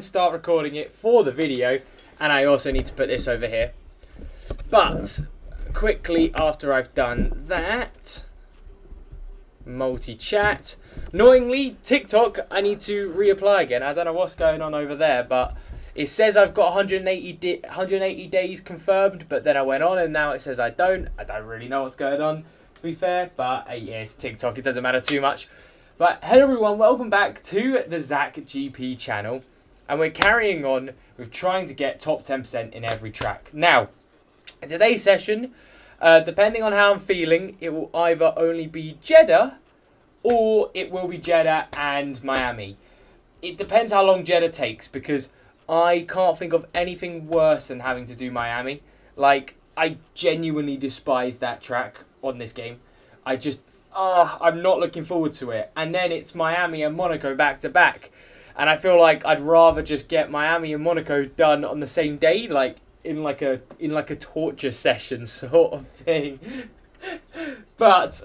start recording it for the video, and I also need to put this over here. But quickly after I've done that, multi-chat. Annoyingly, TikTok, I need to reapply again. I don't know what's going on over there, but it says I've got 180 days confirmed, but then I went on and now it says I don't. I don't really know what's going on, to be fair, but yeah, it's TikTok. It doesn't matter too much. But hello everyone, welcome back to the Zach GP channel. And we're carrying on with trying to get top 10% in every track. Now, in today's session, depending on how I'm feeling, it will either only be Jeddah or it will be Jeddah and Miami. It depends how long Jeddah takes, because I can't think of anything worse than having to do Miami. Like, I genuinely despise that track on this game. I'm not looking forward to it. And then it's Miami and Monaco back to back. And I feel like I'd rather just get Miami and Monaco done on the same day, like in like a torture session sort of thing. But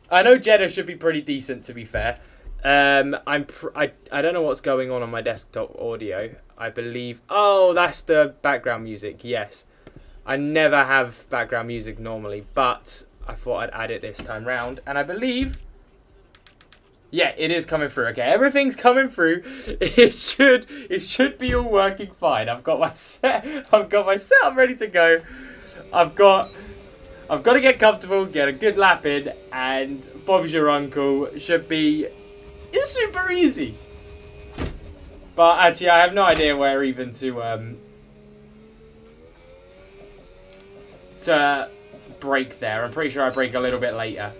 I know Jeddah should be pretty decent, to be fair. I don't know what's going on my desktop audio. I believe, oh, that's the background music. Yes, I never have background music normally, but I thought I'd add it this time round, and I believe, yeah, it is coming through. Okay, everything's coming through. It should be all working fine. I've got my setup ready to go. I've got to get comfortable, get a good lap in, and Bob's your uncle. It's super easy. But actually, I have no idea where even to break there. I'm pretty sure I break a little bit later.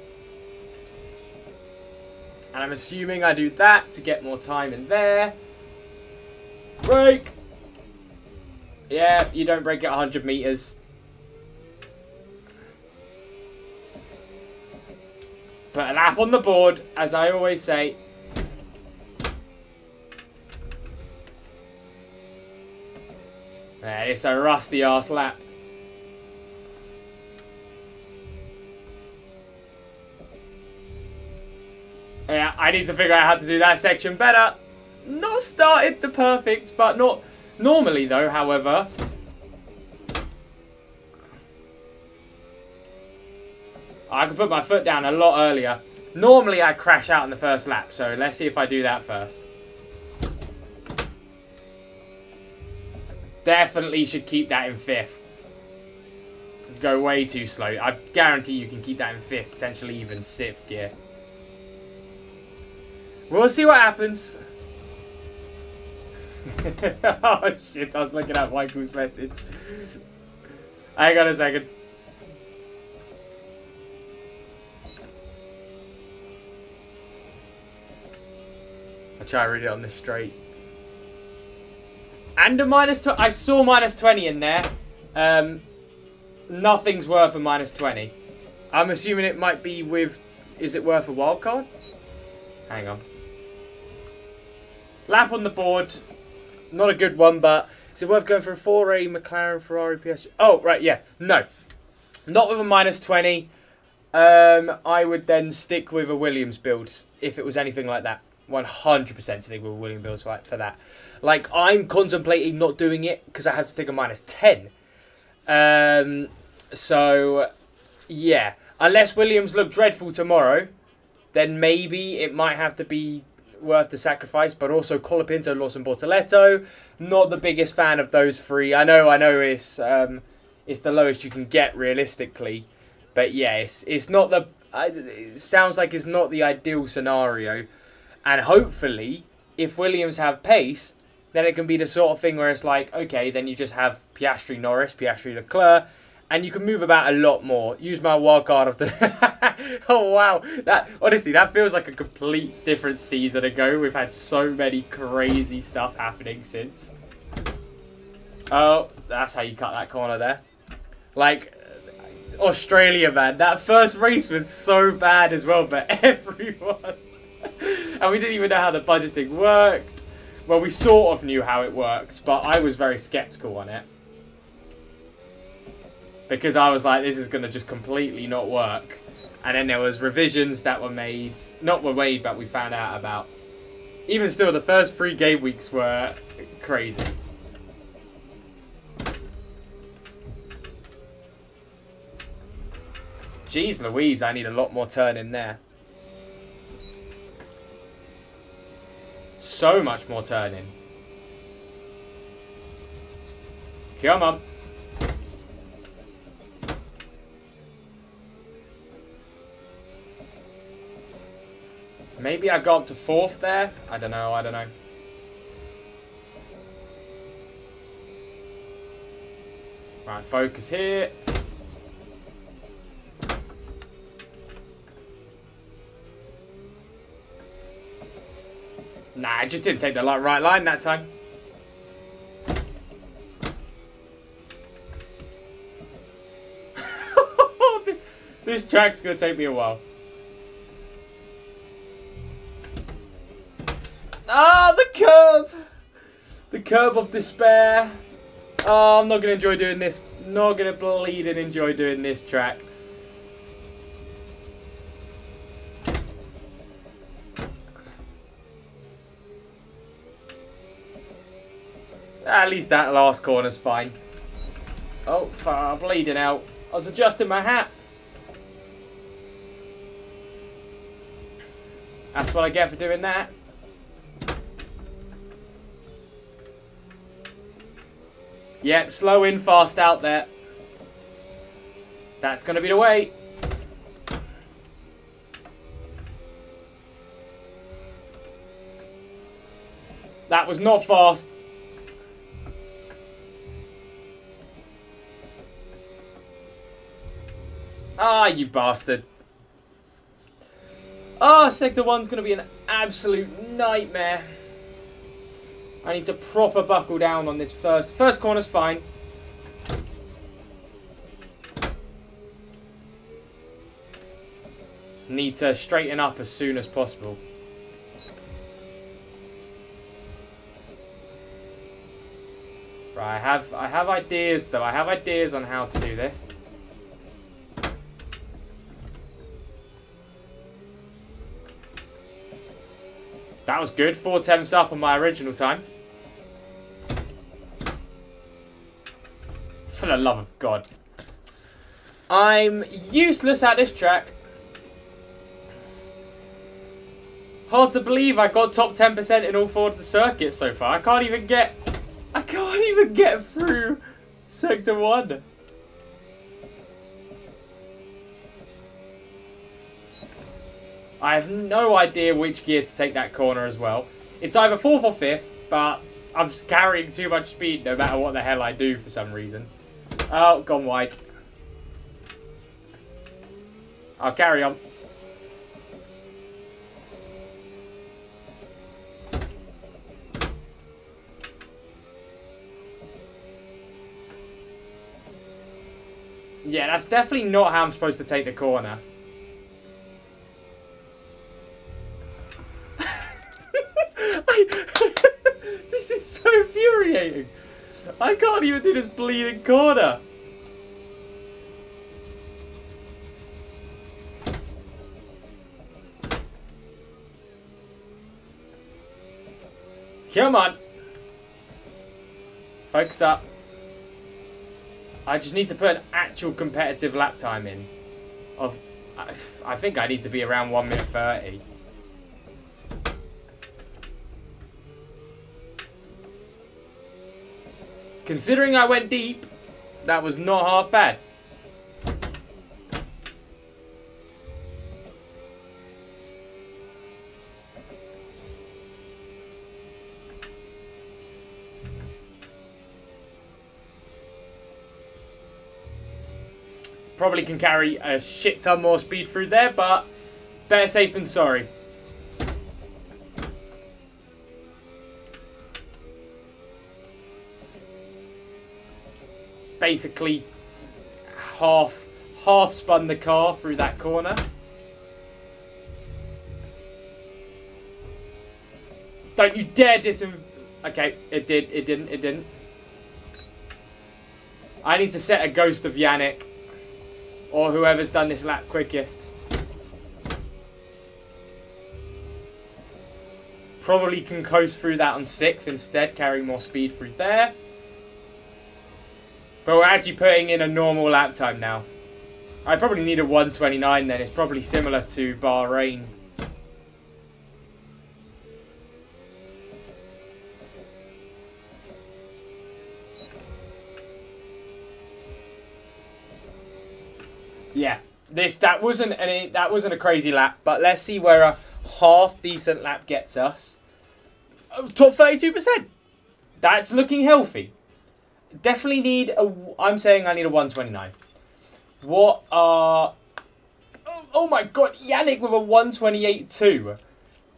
And I'm assuming I do that to get more time in there. Break! Yeah, you don't break at 100 meters. Put a lap on the board, as I always say. It's a rusty ass lap. Yeah, I need to figure out how to do that section better. Not started the perfect, but not normally though, however. I could put my foot down a lot earlier. Normally I crash out in the first lap, so let's see if I do that first. Definitely should keep that in fifth. Go way too slow. I guarantee you can keep that in fifth, potentially even sixth gear. We'll see what happens. Oh shit, I was looking at Michael's message. Hang on a second. I'll try to read it on this straight. And a -20. I saw -20 in there. Nothing's worth a -20. I'm assuming it might be with... Is it worth a wild card? Hang on. Lap on the board. Not a good one, but is it worth going for a 4A McLaren Ferrari PS? Oh, right, yeah. No. Not with a -20. I would then stick with a Williams build if it was anything like that. 100% stick with a Williams build for that. Like, I'm contemplating not doing it because I have to take a -10. So, yeah. Unless Williams look dreadful tomorrow, then maybe it might have to be worth the sacrifice. But also Colapinto, Lawson Bortoleto, not the biggest fan of those three. I know it's the lowest you can get realistically, but yeah, it's not the. It sounds like it's not the ideal scenario, and hopefully, if Williams have pace, then it can be the sort of thing where it's like, okay, then you just have Piastri Norris, Piastri Leclerc. And you can move about a lot more. Use my wildcard of the... Oh, wow. Honestly, that feels like a complete different season ago. We've had so many crazy stuff happening since. Oh, that's how you cut that corner there. Like, Australia, man. That first race was so bad as well for everyone. And we didn't even know how the budgeting worked. Well, we sort of knew how it worked, but I was very skeptical on it. Because I was like, this is going to just completely not work. And then there was revisions that were made. But we found out about. Even still, the first 3 game weeks were crazy. Jeez Louise, I need a lot more turn in there. So much more turning. Come on. Maybe I got up to 4th there. I don't know. Right, focus here. Nah, I just didn't take the right line that time. This track's going to take me a while. Ah, the curb! The curb of despair. Oh, I'm not going to enjoy doing this. Not going to bleed and enjoy doing this track. At least that last corner's fine. Oh, I'm bleeding out. I was adjusting my hat. That's what I get for doing that. Yep, slow in, fast out there. That's going to be the way. That was not fast. Ah, you bastard. Ah, Sector 1's going to be an absolute nightmare. I need to proper buckle down on this first. First corner's fine. Need to straighten up as soon as possible. Right, I have ideas though. I have ideas on how to do this. That was good. 4/10 up on my original time. For the love of God. I'm useless at this track. Hard to believe I got top 10% in all 4 of the circuits so far. I can't even get through Sector 1. I have no idea which gear to take that corner as well. It's either 4th or 5th, but I'm just carrying too much speed no matter what the hell I do for some reason. Oh, gone wide. I'll carry on. Yeah, that's definitely not how I'm supposed to take the corner. This is so infuriating. I can't even do this bleeding corner. Come on. Focus up. I just need to put an actual competitive lap time in. I think I need to be around 1 minute 30. Considering I went deep, that was not half bad. Probably can carry a shit ton more speed through there, but better safe than sorry. Basically half spun the car through that corner. Don't you dare Okay, it didn't. I need to set a ghost of Yannick or whoever's done this lap quickest. Probably can coast through that on 6th instead, carrying more speed through there. But we're actually putting in a normal lap time now. I probably need a 129 then. It's probably similar to Bahrain. Yeah, that wasn't a crazy lap, but let's see where a half decent lap gets us. Top 32%. That's looking healthy. Definitely need a. I'm saying I need a 129. What are? Oh my God, Yannick with a 128.2.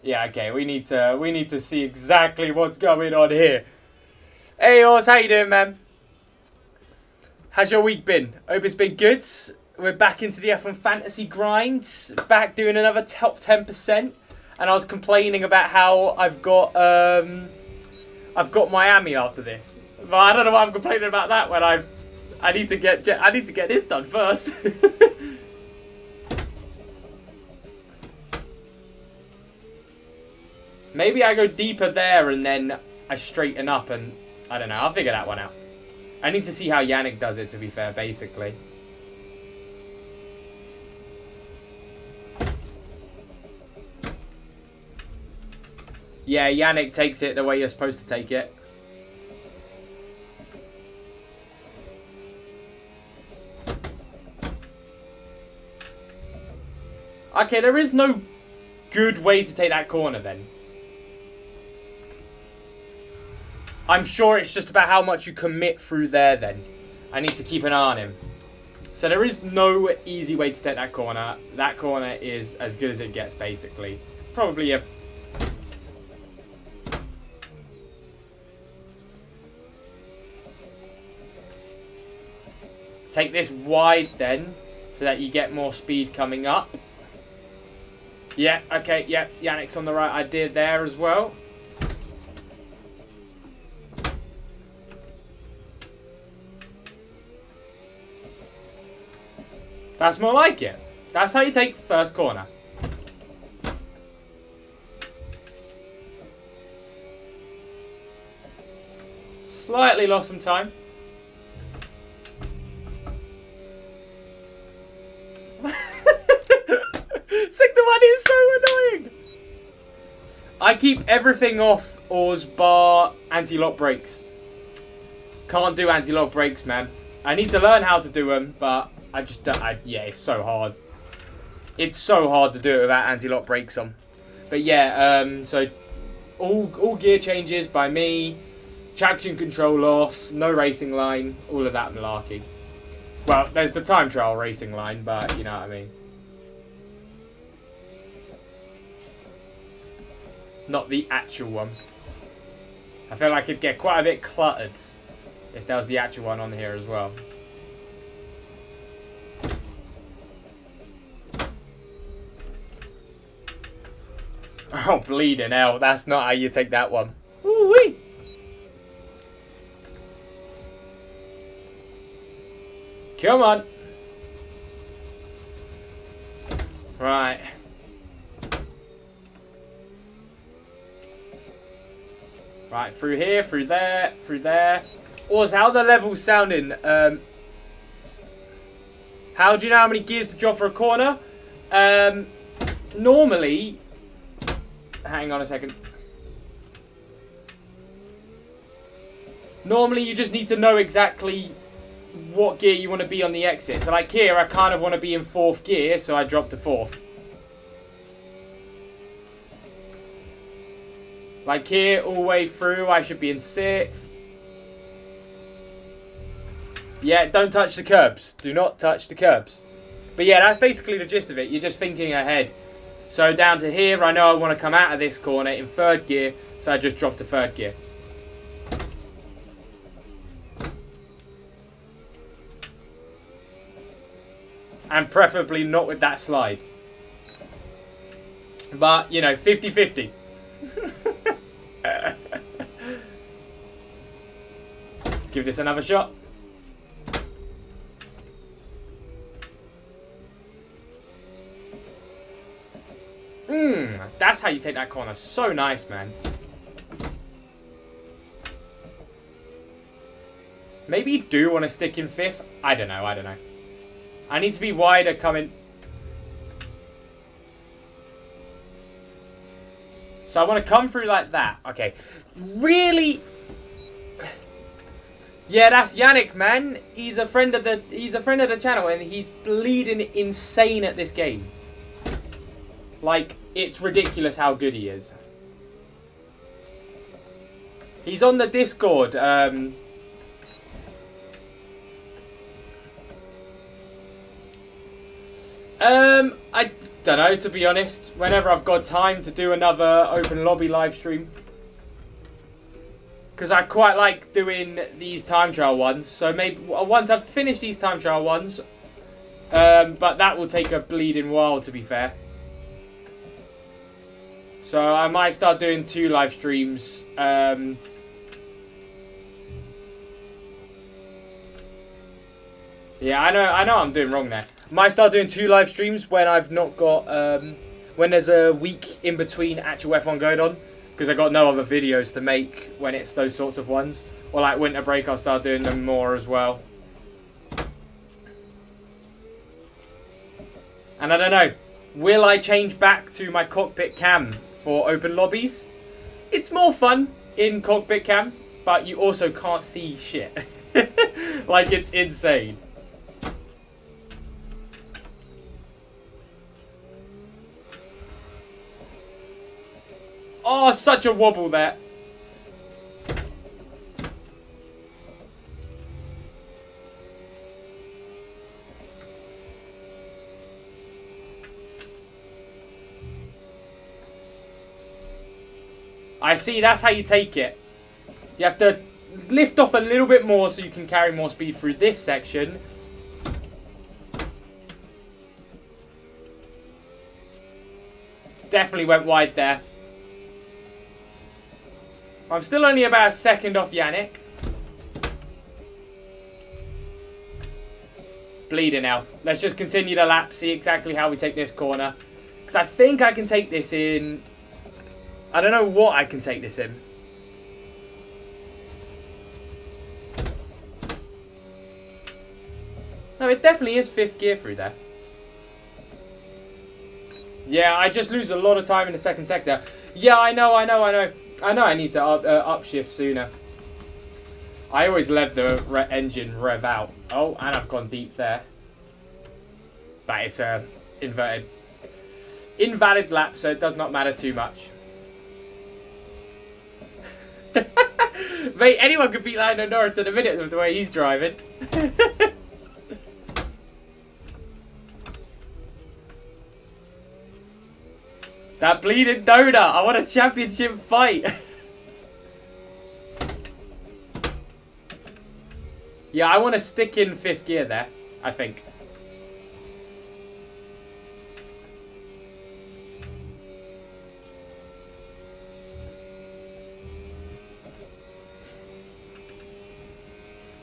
Yeah, okay. We need to see exactly what's going on here. Hey, Oz, how you doing, man? How's your week been? Hope it's been good. We're back into the F1 fantasy grind. Back doing another top 10%. And I was complaining about how I've got Miami after this. But I don't know why I'm complaining about that when I need to get this done first. Maybe I go deeper there and then I straighten up and I don't know. I'll figure that one out. I need to see how Yannick does it, to be fair, basically. Yeah, Yannick takes it the way you're supposed to take it. Okay, there is no good way to take that corner then. I'm sure it's just about how much you commit through there then. I need to keep an eye on him. So there is no easy way to take that corner. That corner is as good as it gets, basically. Probably a... Take this wide then, so that you get more speed coming up. Yeah, okay, yeah, Yannick's on the right idea there as well. That's more like it. That's how you take first corner. Slightly lost some time. Sick, the one is so annoying. I keep everything off Oars bar anti-lock brakes. Can't do anti-lock brakes, man. I need to learn how to do them, but I just yeah, it's so hard. It's so hard to do it without anti-lock brakes on. But yeah, so all gear changes by me, traction control off, no racing line, all of that malarkey. Well, there's the time trial racing line, but you know what I mean. Not the actual one. I feel like it'd get quite a bit cluttered if there was the actual one on here as well. Oh, bleeding hell. That's not how you take that one. Ooh-wee. Come on. Right. Right, through here, through there, through there. Also, how are the levels sounding? How do you know how many gears to drop for a corner? Normally... Hang on a second. Normally, you just need to know exactly what gear you want to be on the exit. So, like here, I kind of want to be in 4th gear, so I drop to 4th. Like here, all the way through, I should be in 6th. Yeah, don't touch the curbs. Do not touch the curbs. But yeah, that's basically the gist of it. You're just thinking ahead. So down to here, I know I want to come out of this corner in 3rd gear, so I just drop to 3rd gear. And preferably not with that slide. But, you know, 50-50. Let's give this another shot. That's how you take that corner. So nice, man. Maybe you do want to stick in 5th. I don't know. I need to be wider coming. So I want to come through like that. Okay. Really? Yeah, that's Yannick, man. He's a friend of the channel, and he's bleeding insane at this game. Like, it's ridiculous how good he is. He's on the Discord. I don't know, to be honest. Whenever I've got time to do another open lobby live stream. Because I quite like doing these time trial ones. So maybe once I've finished these time trial ones. But that will take a bleeding while, to be fair. So I might start doing 2 live streams. Yeah, I know I'm doing wrong there. Might start doing 2 live streams when I've not got when there's a week in between actual F1 going on, because I've got no other videos to make when it's those sorts of ones. Or like winter break, I'll start doing them more as well. And I don't know, will I change back to my cockpit cam for open lobbies? It's more fun in cockpit cam, but you also can't see shit. Like, it's insane. Oh, such a wobble there. I see, that's how you take it. You have to lift off a little bit more so you can carry more speed through this section. Definitely went wide there. I'm still only about a second off Yannick. Bleeding now. Let's just continue the lap, see exactly how we take this corner. Because I think I can take this in... I don't know what I can take this in. No, it definitely is 5th gear through there. Yeah, I just lose a lot of time in the second sector. Yeah, I know. I know I need to upshift sooner. I always let the engine rev out. Oh, and I've gone deep there. But it's a invalid lap, so it does not matter too much. Mate, anyone could beat Lando Norris in a minute with the way he's driving. That bleeding donut. I want a championship fight. Yeah, I want to stick in 5th gear there, I think.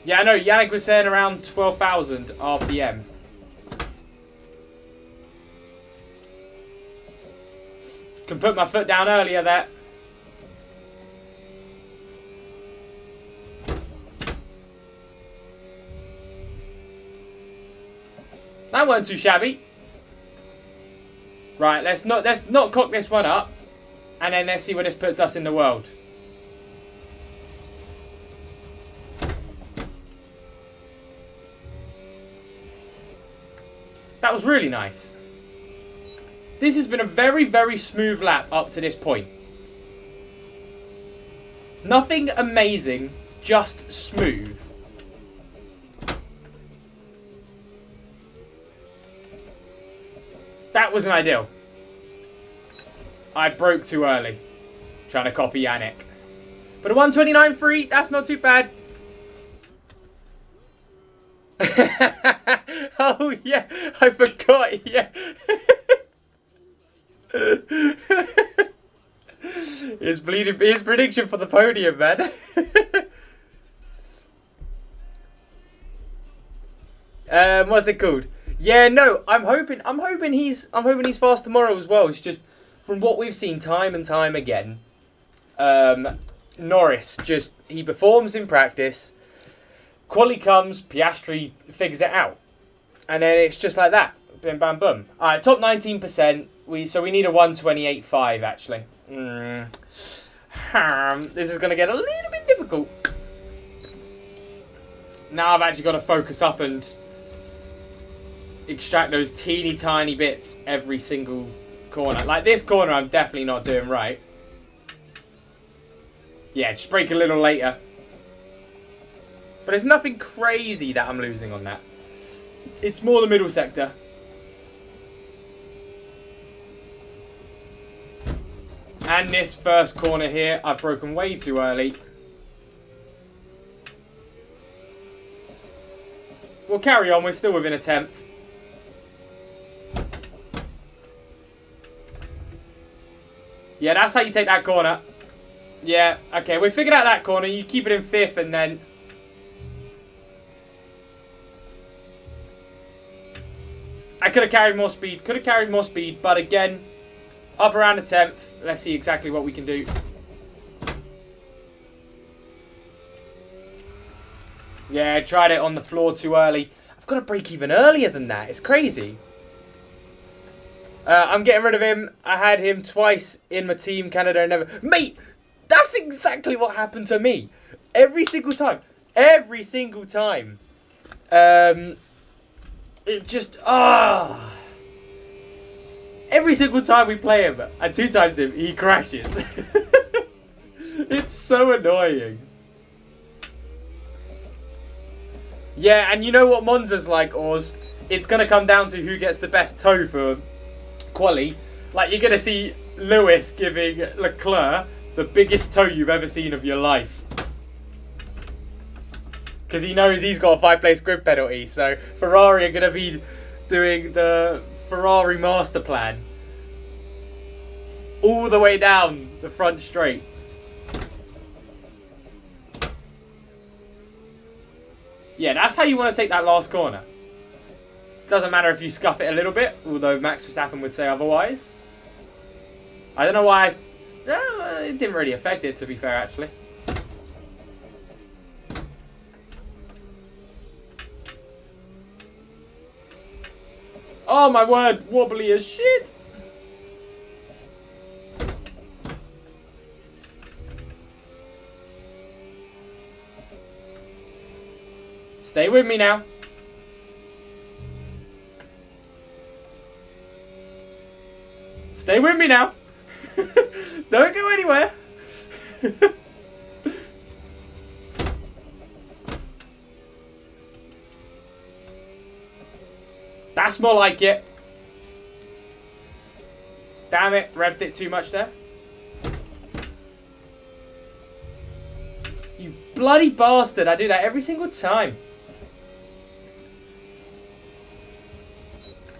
Yeah, I know. Yannick was saying around 12,000 RPM. Can put my foot down earlier there. That weren't too shabby. Right, let's not cock this one up, and then let's see where this puts us in the world. That was really nice. This has been a very, very smooth lap up to this point. Nothing amazing, just smooth. That wasn't ideal. I broke too early, trying to copy Yannick. But a 129.3, that's not too bad. Oh yeah, I forgot, yeah. His prediction for the podium, man. What's it called? Yeah, no, I'm hoping he's fast tomorrow as well. It's just from what we've seen time and time again, Norris he performs in practice. Quali comes, Piastri figures it out, and then it's just like that. Bim bam boom. All right, top 19%. So we need a 128.5 actually. This is going to get a little bit difficult. Now I've actually got to focus up and extract those teeny tiny bits every single corner. Like this corner I'm definitely not doing right. Yeah, just brake a little later. But it's nothing crazy that I'm losing on that. It's more the middle sector. And this first corner here, I've broken way too early. We'll carry on, we're still within a tenth. Yeah, that's how you take that corner. Yeah, okay, we figured out that corner. You keep it in fifth and then... I could have carried more speed, but again, up around the 10th. Let's see exactly what we can do. Yeah, I tried it on the floor too early. I've got to brake even earlier than that. It's crazy. I'm getting rid of him. I had him twice in my team, Canada and never... Mate, that's exactly what happened to me. Every single time. Every single time. It just... Every single time we play him, and 2 times him, he crashes. It's so annoying. Yeah, and you know what Monza's like, Oz? It's going to come down to who gets the best toe for quali. Like, you're going to see Lewis giving Leclerc the biggest toe you've ever seen of your life. Because he knows he's got a 5-place grid penalty. So, Ferrari are going to be doing the Ferrari master plan. All the way down the front straight. Yeah, that's how you want to take that last corner. Doesn't matter if you scuff it a little bit, although Max Verstappen would say otherwise. I don't know why. It didn't really affect it, to be fair, actually. Oh my word, wobbly as shit. Stay with me now. Stay with me now. Don't go anywhere. That's more like it. Damn it, revved it too much there. You bloody bastard, I do that every single time.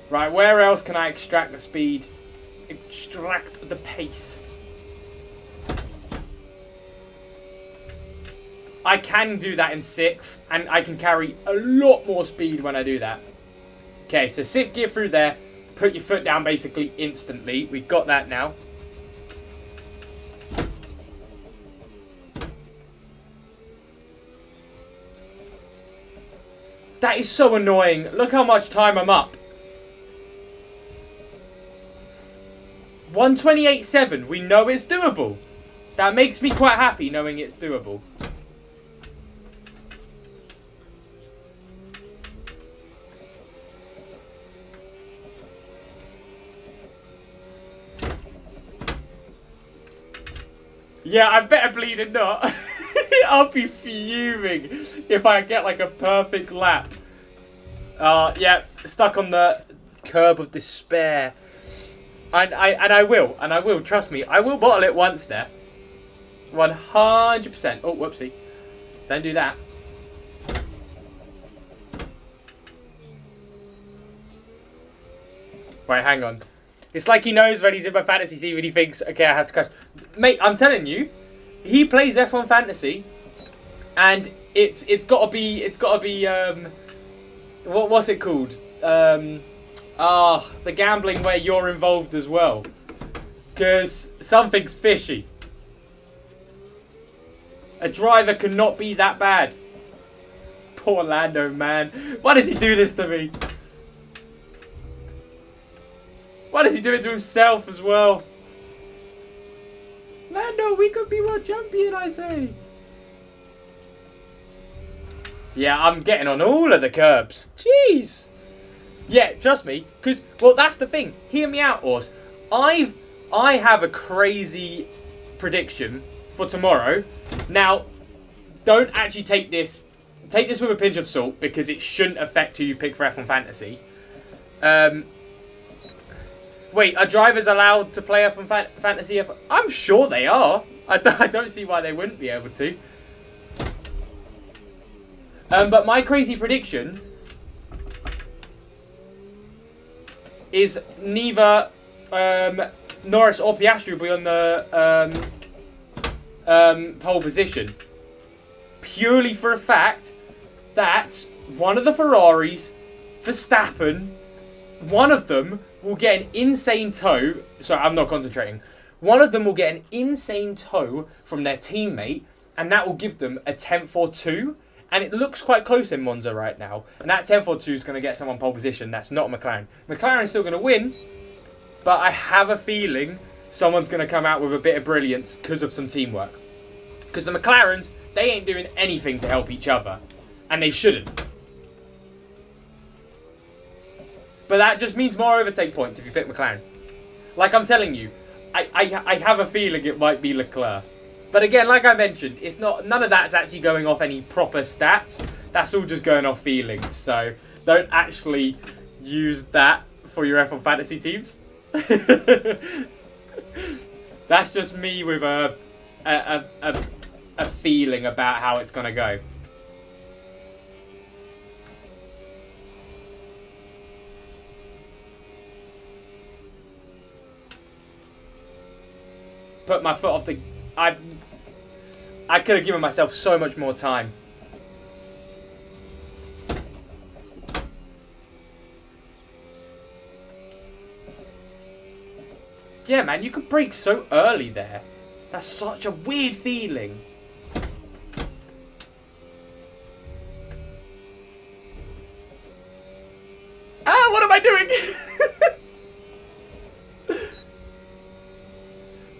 Right, where else can I extract the speed? Extract the pace. I can do that in 6th, and I can carry a lot more speed when I do that. Okay, so 6th gear through there, put your foot down basically instantly. We've got that now. That is so annoying. Look how much time I'm up. 128.7. We know it's doable. That makes me quite happy knowing it's doable. Yeah, I better bleed it not. I'll be fuming if I get like a perfect lap. Yeah, stuck on the curb of despair. And I will, trust me. I will bottle it once there. 100%. Oh, whoopsie. Don't do that. Right, hang on. It's like he knows when he's in my fantasy team and he thinks, okay, I have to crash. Mate, I'm telling you, he plays F1 Fantasy, and it's gotta be what's it called? The gambling where you're involved as well. Because something's fishy. A driver cannot be that bad. Poor Lando, man. Why does he do this to me? Why does he do it to himself as well? Lando, we could be world champion, I say. Yeah, I'm getting on all of the curbs. Jeez. Yeah, trust me. Because, well, that's the thing. Hear me out, Ors. I have a crazy prediction for tomorrow. Now, don't actually take this with a pinch of salt, because it shouldn't affect who you pick for F1 Fantasy. Wait, are drivers allowed to play F1 Fantasy? I'm sure they are. I don't see why they wouldn't be able to. But my crazy prediction is neither Norris or Piastri will be on the pole position. Purely for a fact that one of the Ferraris, Verstappen, one of them will get an insane tow. Sorry, I'm not concentrating. One of them will get an insane tow from their teammate, and that will give them a 10th or 2. And it looks quite close in Monza right now. And that 10th or 2 is going to get someone pole position. That's not McLaren. McLaren's still going to win, but I have a feeling someone's going to come out with a bit of brilliance because of some teamwork. Because the McLarens, they ain't doing anything to help each other. And they shouldn't. But that just means more overtake points if you pick McLaren. Like I'm telling you, I have a feeling it might be Leclerc. But again, like I mentioned, it's not, none of that's actually going off any proper stats. That's all just going off feelings. So don't actually use that for your F1 Fantasy teams. That's just me with a feeling about how it's going to go. Put my foot off the... I could have given myself so much more time. Yeah, man, you could brake so early there. That's such a weird feeling. Ah, what am I doing?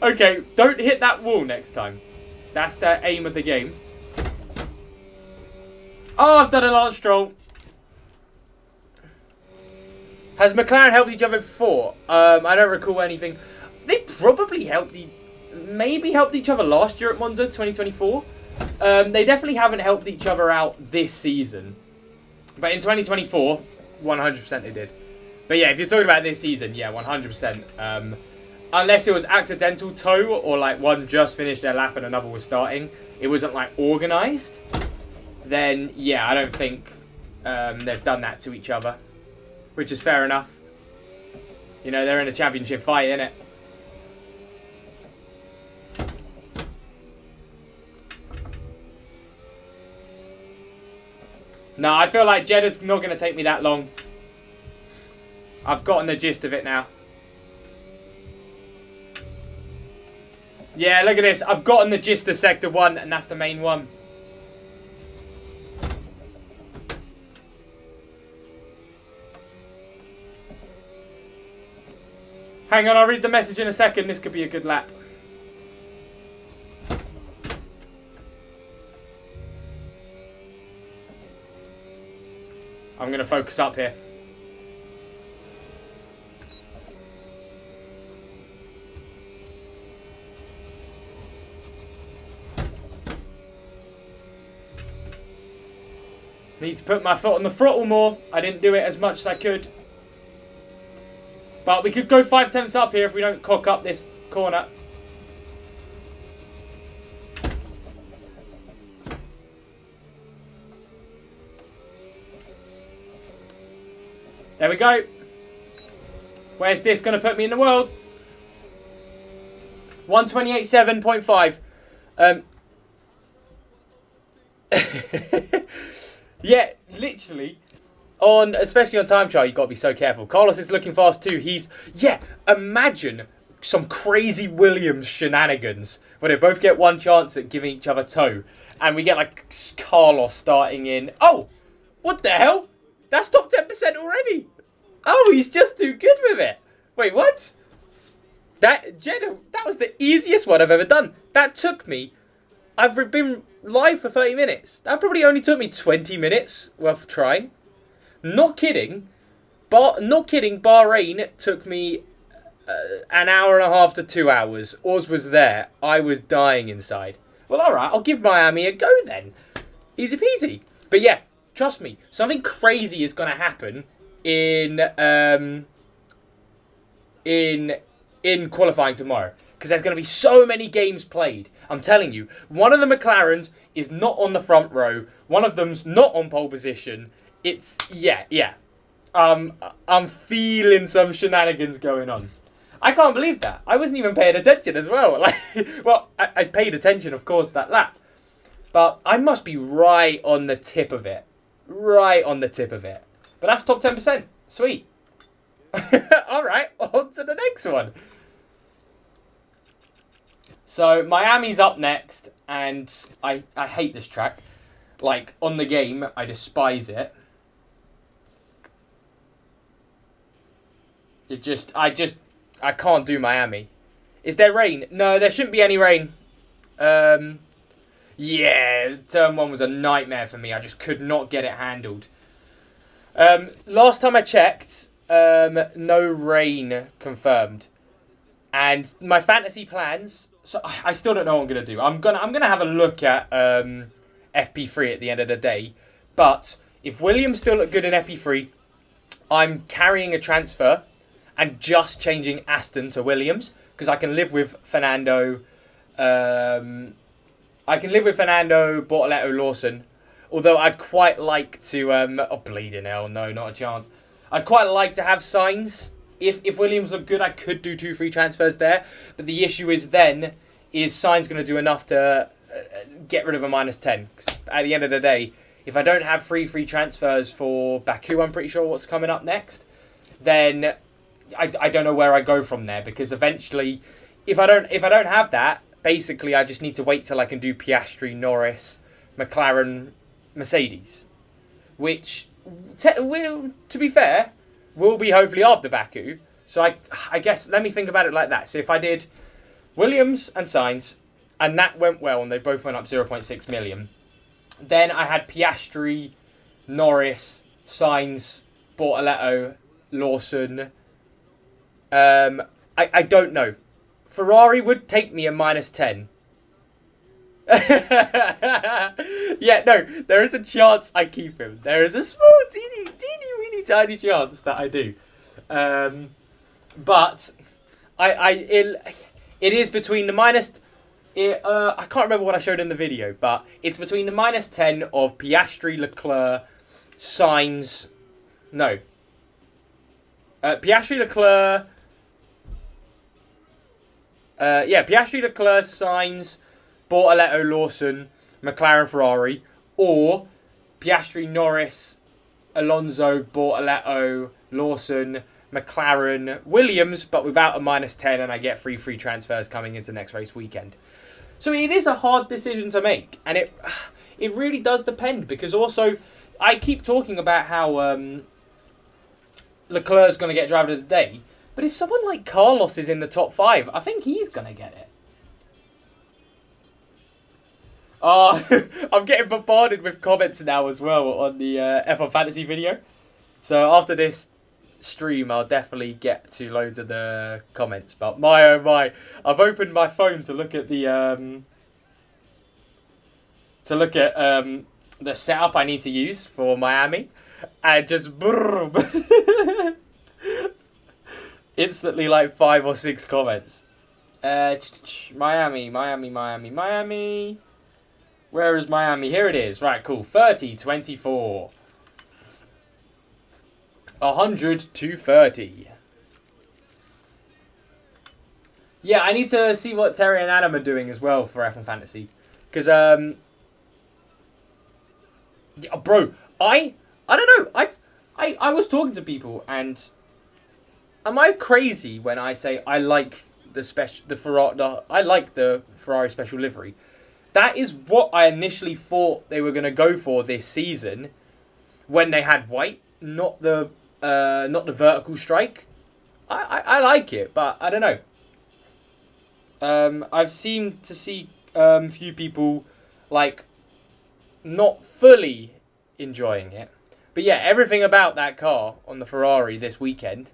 Okay, don't hit that wall next time. That's the aim of the game. Oh, I've done a Lance Stroll. Has McLaren helped each other before? I don't recall anything. They probably maybe helped each other last year at Monza 2024. They definitely haven't helped each other out this season. But in 2024, 100% they did. But yeah, if you're talking about this season, yeah, 100%. Unless it was accidental tow, or like one just finished their lap and another was starting, it wasn't like organised, then yeah, I don't think they've done that to each other, which is fair enough. You know, they're in a championship fight, innit? No, I feel like Jeddah's not going to take me that long. I've gotten the gist of it now. Yeah, look at this. I've gotten the gist of Sector 1, and that's the main one. Hang on, I'll read the message in a second. This could be a good lap. I'm going to focus up here. Need to put my foot on the throttle more. I didn't do it as much as I could. But we could go 5/10 up here if we don't cock up this corner. There we go. Where's this going to put me in the world? 128.7.5. Yeah, literally, especially on time trial, you've got to be so careful. Carlos is looking fast too. Yeah, imagine some crazy Williams shenanigans where they both get one chance at giving each other toe, and we get like Carlos starting in. Oh, what the hell? That's top 10% already. Oh, he's just too good with it. Wait, what? That was the easiest one I've ever done. That took me. I've been live for 30 minutes. That probably only took me 20 minutes worth of trying. Not kidding. Bahrain took me an hour and a half to 2 hours. Oz was there. I was dying inside. Well, alright, I'll give Miami a go then. Easy peasy. But yeah, trust me, something crazy is going to happen in qualifying tomorrow. Because there's going to be so many games played. I'm telling you, one of the McLarens is not on the front row. One of them's not on pole position. It's, yeah. I'm feeling some shenanigans going on. I can't believe that. I wasn't even paying attention as well. Like, well, I paid attention, of course, that lap. But I must be right on the tip of it. Right on the tip of it. But that's top 10%. Sweet. Alright, on to the next one. So, Miami's up next, and I hate this track. Like, on the game, I despise it. I can't do Miami. Is there rain? No, there shouldn't be any rain. Yeah, turn 1 was a nightmare for me. I just could not get it handled. Last time I checked, no rain confirmed. And my fantasy plans, so I still don't know what I'm gonna do. I'm gonna have a look at FP3 at the end of the day. But if Williams still look good in FP3, I'm carrying a transfer and just changing Aston to Williams because I can live with Fernando. Bortoletto, Lawson. Although I'd quite like to. Oh, bleeding hell, no, not a chance. I'd quite like to have Sainz. If Williams look good, I could do 2 free transfers there. But the issue is Sainz going to do enough to get rid of a -10? 'Cause at the end of the day, if I don't have free transfers for Baku, I'm pretty sure what's coming up next, then I don't know where I go from there. Because eventually, if I don't have that, basically I just need to wait till I can do Piastri, Norris, McLaren, Mercedes, which to be fair, will be hopefully after Baku. So I guess, let me think about it like that. So if I did Williams and Sainz, and that went well, and they both went up 0.6 million, then I had Piastri, Norris, Sainz, Bortoletto, Lawson. I don't know. Ferrari would take me a -10. Yeah, no, there is a chance I keep him. There is a small, teeny, weeny, tiny chance that I do. But it is between the I can't remember what I showed in the video, but it's between the -10 of Piastri, Leclerc, Sainz. No. Piastri, Leclerc. Piastri, Leclerc, Sainz, Bortoletto, Lawson, McLaren, Ferrari, or Piastri, Norris, Alonso, Bortoletto, Lawson, McLaren, Williams, but without a -10, and I get free transfers coming into next race weekend. So it is a hard decision to make, and it really does depend, because also I keep talking about how Leclerc's going to get driver of the day, but if someone like Carlos is in the top 5, I think he's going to get it. Oh, I'm getting bombarded with comments now as well on the F1 Fantasy video. So after this stream, I'll definitely get to loads of the comments. But my oh my, I've opened my phone to look at the setup I need to use for Miami, and just instantly like 5 or 6 comments. Miami. Where is Miami? Here it is. Right, cool. 30-24. 100-30. Yeah, I need to see what Terry and Adam are doing as well for F1 Fantasy. Because, yeah, bro, I don't know. I was talking to people, and am I crazy when I say I like I like the Ferrari special livery. That is what I initially thought they were going to go for this season when they had white, not the vertical strike. I like it, but I don't know. I've seemed to see few people like not fully enjoying it. But yeah, everything about that car on the Ferrari this weekend,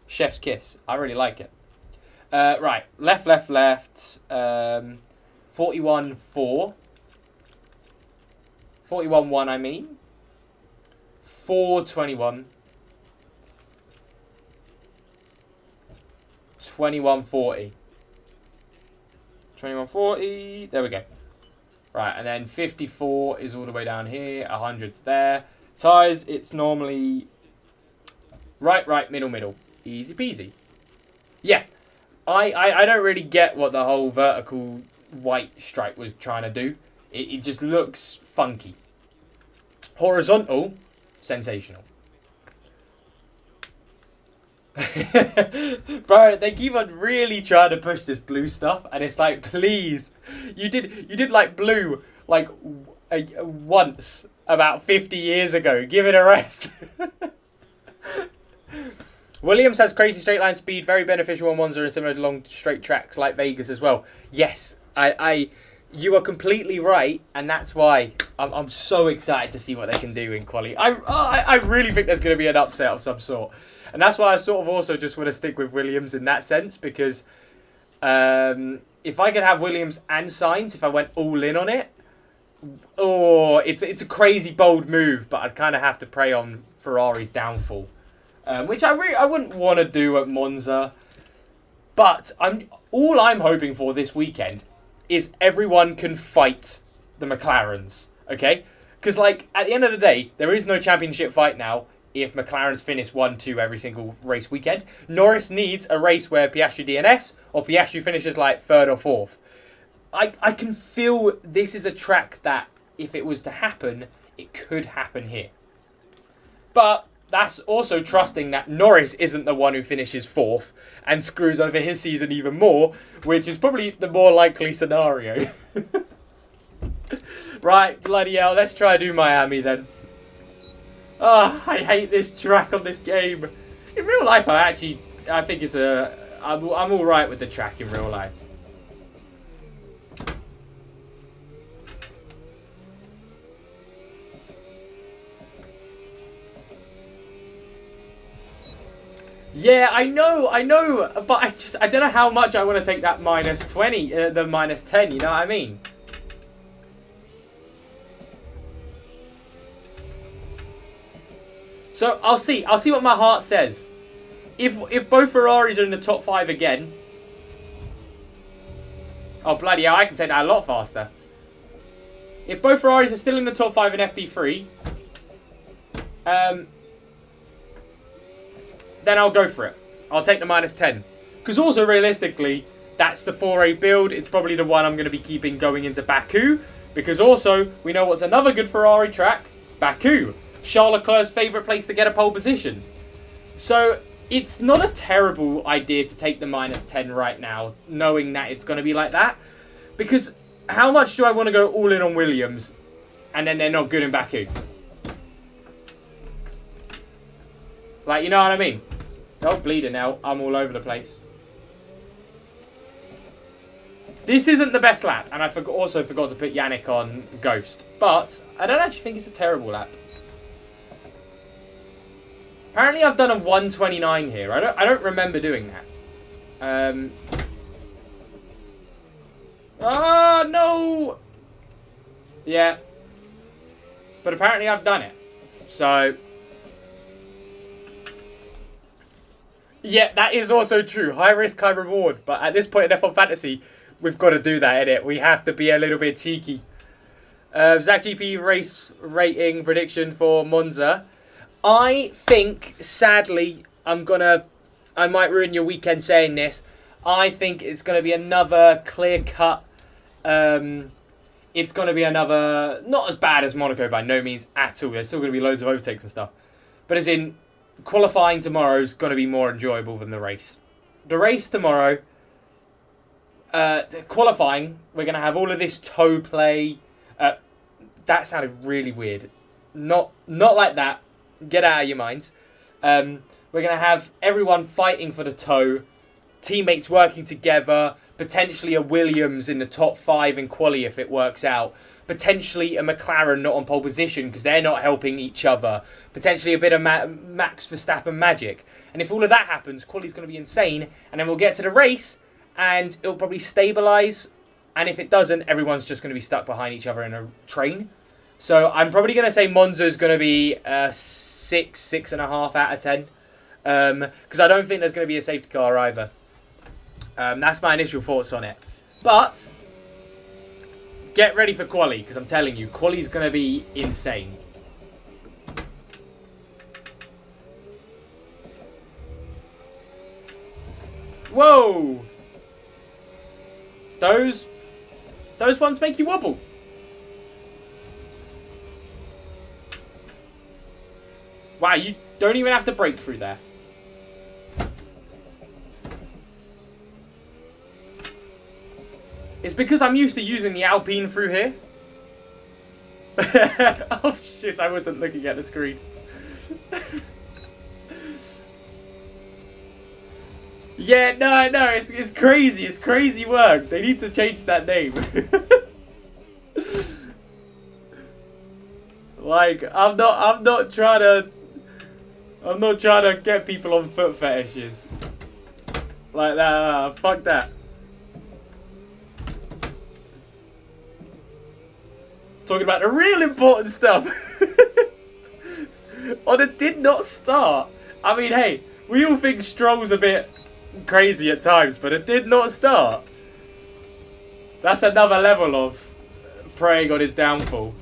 chef's kiss. I really like it. Right, left. 41.4. 41.1, I mean. 4.21. 21.40. 21.40. There we go. Right, and then 54 is all the way down here. 100's there. Tyres, it's normally right, middle. Easy peasy. Yeah. I don't really get what the whole vertical white stripe was trying to do. It just looks funky. Horizontal, sensational. Bro, they keep on really trying to push this blue stuff, and it's like, please, you did like blue like once about 50 years ago. Give it a rest. Williams has crazy straight line speed, very beneficial on Monza and similar to long straight tracks like Vegas as well. Yes, you are completely right, and that's why I'm so excited to see what they can do in quali. I really think there's going to be an upset of some sort. And that's why I sort of also just want to stick with Williams in that sense, because if I could have Williams and Sainz, if I went all in on it, it's a crazy bold move, but I'd kind of have to prey on Ferrari's downfall, which I wouldn't want to do at Monza. But all I'm hoping for this weekend is everyone can fight the McLarens, okay? Because like at the end of the day, there is no championship fight now. If McLaren's finish 1-2 every single race weekend, Norris needs a race where Piastri DNFs or Piastri finishes like 3rd or 4th. I can feel this is a track that, if it was to happen, it could happen here. But that's also trusting that Norris isn't the one who finishes 4th and screws over his season even more, which is probably the more likely scenario. Right, bloody hell, let's try to do Miami then. Oh, I hate this track on this game. In real life, I think it's I'm all right with the track in real life. Yeah, I know, but I don't know how much I want to take that minus 20, the minus 10, you know what I mean? So I'll see what my heart says. If both Ferraris are in the top 5 again, oh bloody hell, I can take that a lot faster. If both Ferraris are still in the top 5 in FP3, then I'll go for it. I'll take the minus 10. Because also realistically, that's the 4A build. It's probably the one I'm going to be keeping going into Baku. Because also, we know what's another good Ferrari track? Baku. Charles Leclerc's favourite place to get a pole position. So, it's not a terrible idea to take the minus 10 right now, knowing that it's going to be like that. Because how much do I want to go all in on Williams, and then they're not good in Baku? Like, you know what I mean? Oh, bleeding now. I'm all over the place. This isn't the best lap, and I also forgot to put Yannick on Ghost. But I don't actually think it's a terrible lap. Apparently I've done a 129 here. I don't remember doing that. Oh, no! Yeah. But apparently I've done it. So... yeah, that is also true. High risk, high reward. But at this point in F1 Fantasy, we've got to do that, innit? We have to be a little bit cheeky. Zach GP race rating prediction for Monza. I think, sadly, I might ruin your weekend saying this. I think it's going to be another clear-cut. It's going to be another, not as bad as Monaco by no means at all. There's still going to be loads of overtakes and stuff. But as in, qualifying tomorrow is going to be more enjoyable than the race. The race tomorrow, qualifying, we're going to have all of this toe play. That sounded really weird. Not like that. Get out of your minds. We're going to have everyone fighting for the toe. Teammates working together. Potentially a Williams in the top 5 in quali if it works out. Potentially a McLaren not on pole position because they're not helping each other. Potentially a bit of Max Verstappen magic. And if all of that happens, quali's going to be insane. And then we'll get to the race and it'll probably stabilise. And if it doesn't, everyone's just going to be stuck behind each other in a train. So I'm probably going to say Monza's going to be 6.5 out of 10. Because I don't think there's going to be a safety car either. That's my initial thoughts on it. But get ready for quali, because I'm telling you, quali's going to be insane. Whoa! Those ones make you wobble. Wow, you don't even have to brake through there. It's because I'm used to using the Alpine through here. Oh shit, I wasn't looking at the screen. Yeah, no, it's crazy. It's crazy work. They need to change that name. Like, I'm not trying to get people on foot fetishes. Like that, fuck that. Talking about the real important stuff. On it did not start. I mean, hey, we all think Stroll's a bit crazy at times, but it did not start. That's another level of preying on his downfall.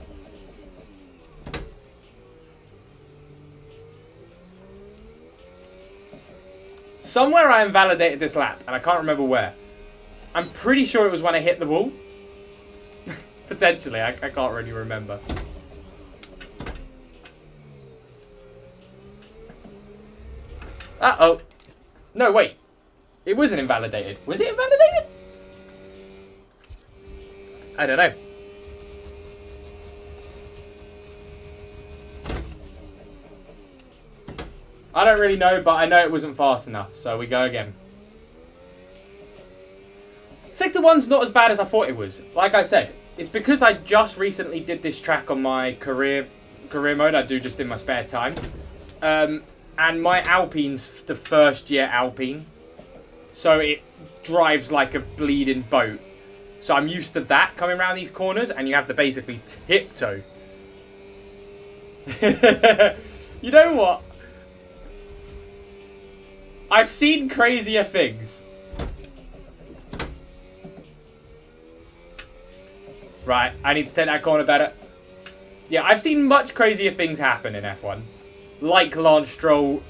Somewhere I invalidated this lap, and I can't remember where. I'm pretty sure it was when I hit the wall. Potentially, I can't really remember. Uh-oh. No, wait. It wasn't invalidated. Was it invalidated? I don't know. I don't really know, but I know it wasn't fast enough, so we go again. Sector 1's not as bad as I thought it was. Like I said, it's because I just recently did this track on my career mode. I do just in my spare time. And my Alpine's the first year Alpine. So it drives like a bleeding boat. So I'm used to that coming around these corners, and you have to basically tiptoe. You know what? I've seen crazier things. Right, I need to take that corner better. Yeah, I've seen much crazier things happen in F1. Like Lance Stroll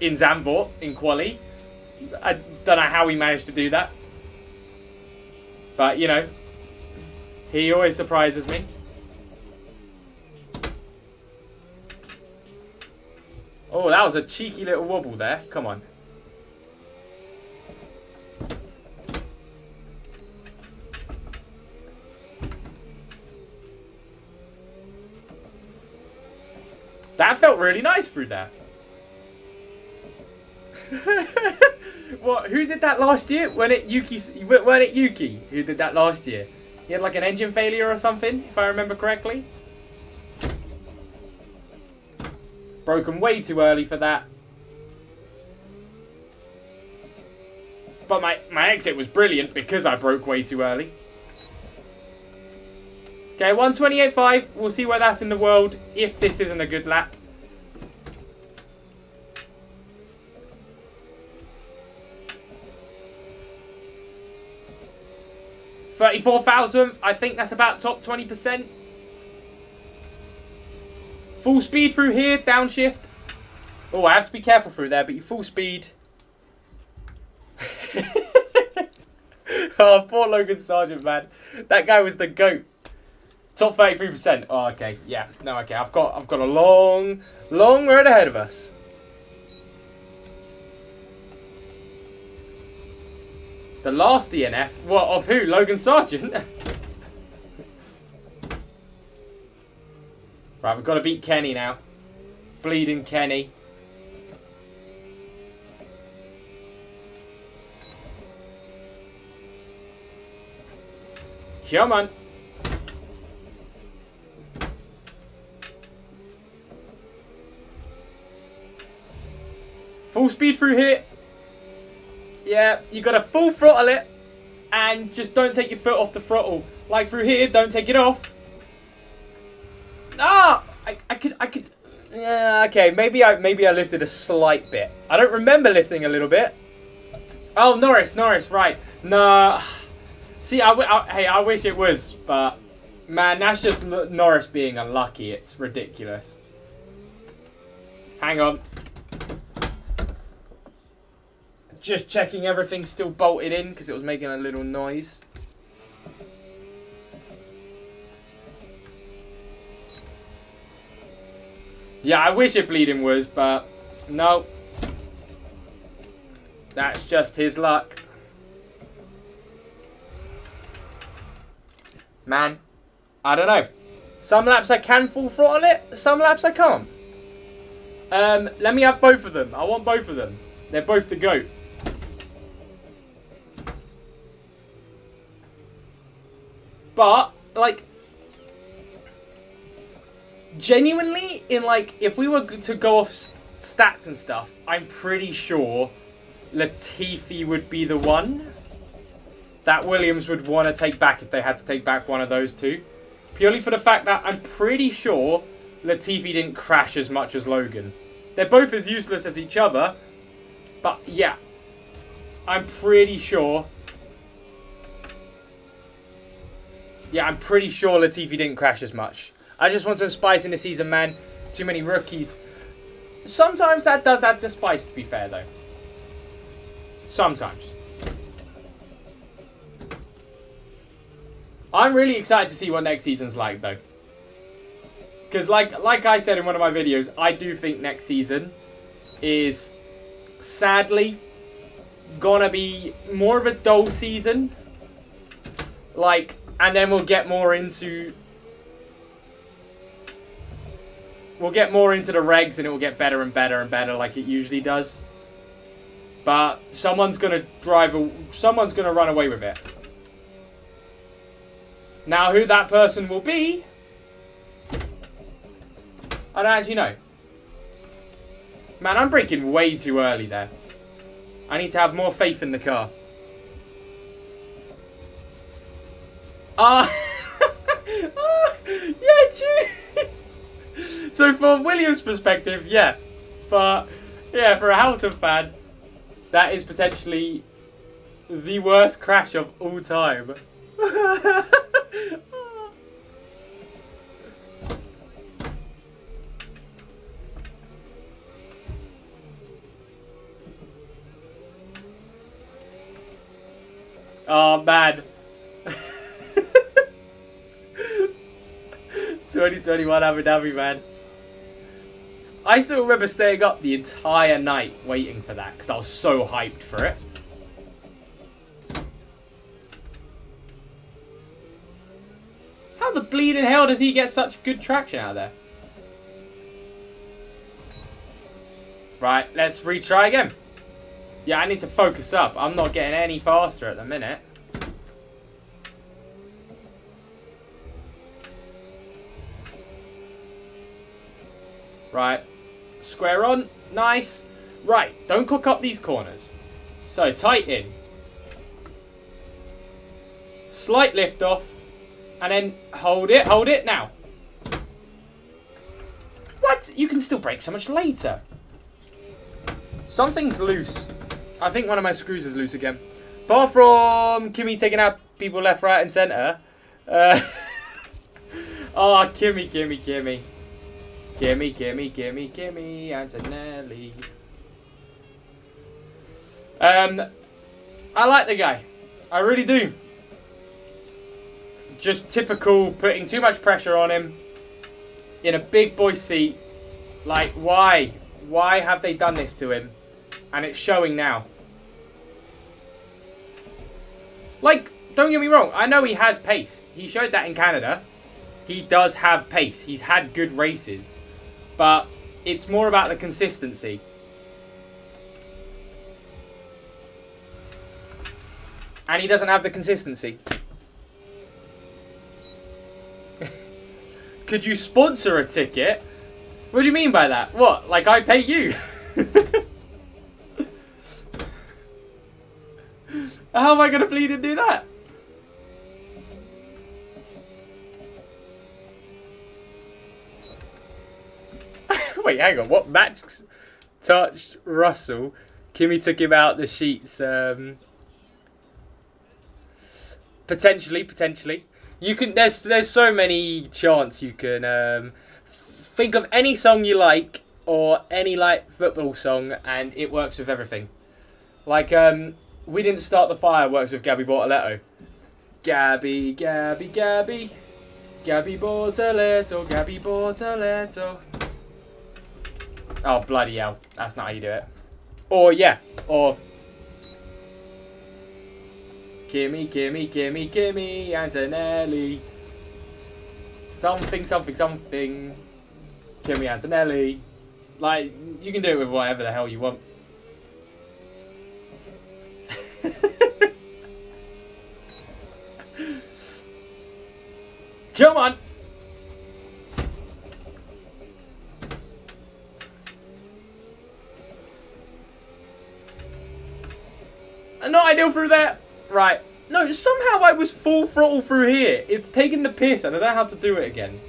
in Zandvoort, in quali. I don't know how he managed to do that. But, you know, he always surprises me. Oh, that was a cheeky little wobble there. Come on. That felt really nice through there. What? Who did that last year? Weren't it Yuki who did that last year? He had like an engine failure or something, if I remember correctly. Broken way too early for that. But my exit was brilliant because I broke way too early. Okay, 128.5. We'll see where that's in the world if this isn't a good lap. $34,000. I think that's about top 20%. Full speed through here, downshift. Oh, I have to be careful through there, but you full speed. Oh, poor Logan Sargent, man. That guy was the GOAT. Top 33%. Oh, okay. Yeah. No, okay. I've got a long road ahead of us. The last DNF? What, of who? Logan Sargent? Right, we've got to beat Kenny now. Bleeding Kenny. Come on. Full speed through here. Yeah, you got to full throttle it. And just don't take your foot off the throttle. Like through here, don't take it off. Ah! I could... Yeah, okay, maybe I lifted a slight bit. I don't remember lifting a little bit. Oh, Norris, right. Nah. See, hey, I wish it was, but... Man, that's just Norris being unlucky. It's ridiculous. Hang on. Just checking everything's still bolted in, because it was making a little noise. Yeah, I wish it bleeding was, but no. That's just his luck. Man, I don't know. Some laps I can full throttle it, some laps I can't. Let me have both of them. I want both of them. They're both the GOAT. But, like, genuinely, in like, if we were to go off stats and stuff, I'm pretty sure Latifi would be the one that Williams would want to take back if they had to take back one of those two. Purely for the fact that I'm pretty sure Latifi didn't crash as much as Logan. They're both as useless as each other, but yeah, I'm pretty sure. Yeah, I'm pretty sure Latifi didn't crash as much. I just want some spice in the season, man. Too many rookies. Sometimes that does add the spice, to be fair, though. Sometimes. I'm really excited to see what next season's like, though. Because, like I said in one of my videos, I do think next season is, sadly, gonna be more of a dull season. Like, and then we'll get more into... We'll get more into the regs and it will get better and better and better like it usually does. But someone's going to someone's going to run away with it. Now who that person will be, I don't actually know. Man, I'm braking way too early there. I need to have more faith in the car. Yeah, true. So from Williams' perspective, yeah. But, yeah, for a Hamilton fan, that is potentially the worst crash of all time. Oh, man. 2021 Abu Dhabi, man. I still remember staying up the entire night waiting for that because I was so hyped for it. How the bleeding hell does he get such good traction out of there? Right, let's retry again. Yeah, I need to focus up. I'm not getting any faster at the minute. Right, square on, nice. Right, don't cook up these corners. So, tight in. Slight lift off. And then hold it now. What? You can still brake so much later. Something's loose. I think one of my screws is loose again. Apart from Kimmy taking out people left, right and centre. Oh, Kimmy. Kimmy, Antonelli. I like the guy. I really do. Just typical putting too much pressure on him in a big boy seat. Like, why? Why have they done this to him? And it's showing now. Like, don't get me wrong. I know he has pace. He showed that in Canada. He does have pace. He's had good races. But it's more about the consistency. And he doesn't have the consistency. Could you sponsor a ticket? What do you mean by that? What? Like I pay you? How am I going to bleed and do that? Wait, hang on. What? Max touched Russell. Kimi took him out the sheets. Potentially. You can. There's so many chants you can think of any song you like or any like football song, and it works with everything. Like We Didn't Start the Fire works with Gabby Bortoletto. Gabby Bortoletto, Gabby Bortoletto. Oh bloody hell! That's not how you do it. Or yeah, or Kimi Antonelli. Something. Kimi Antonelli. Like, you can do it with whatever the hell you want. Come on! Not ideal through there. Right. No, somehow I was full throttle through here. It's taking the piss and I don't know how to do it again.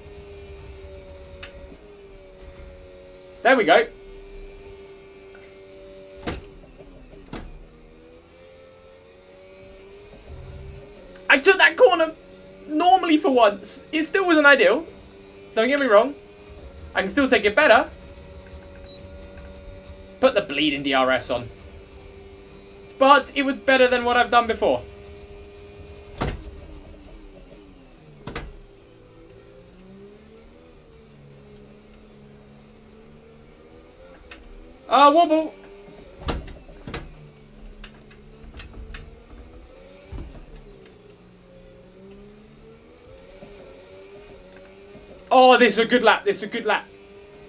There we go. I took that corner normally for once. It still wasn't ideal. Don't get me wrong. I can still take it better. Put the bleeding DRS on. But it was better than what I've done before. Wobble. Oh, this is a good lap.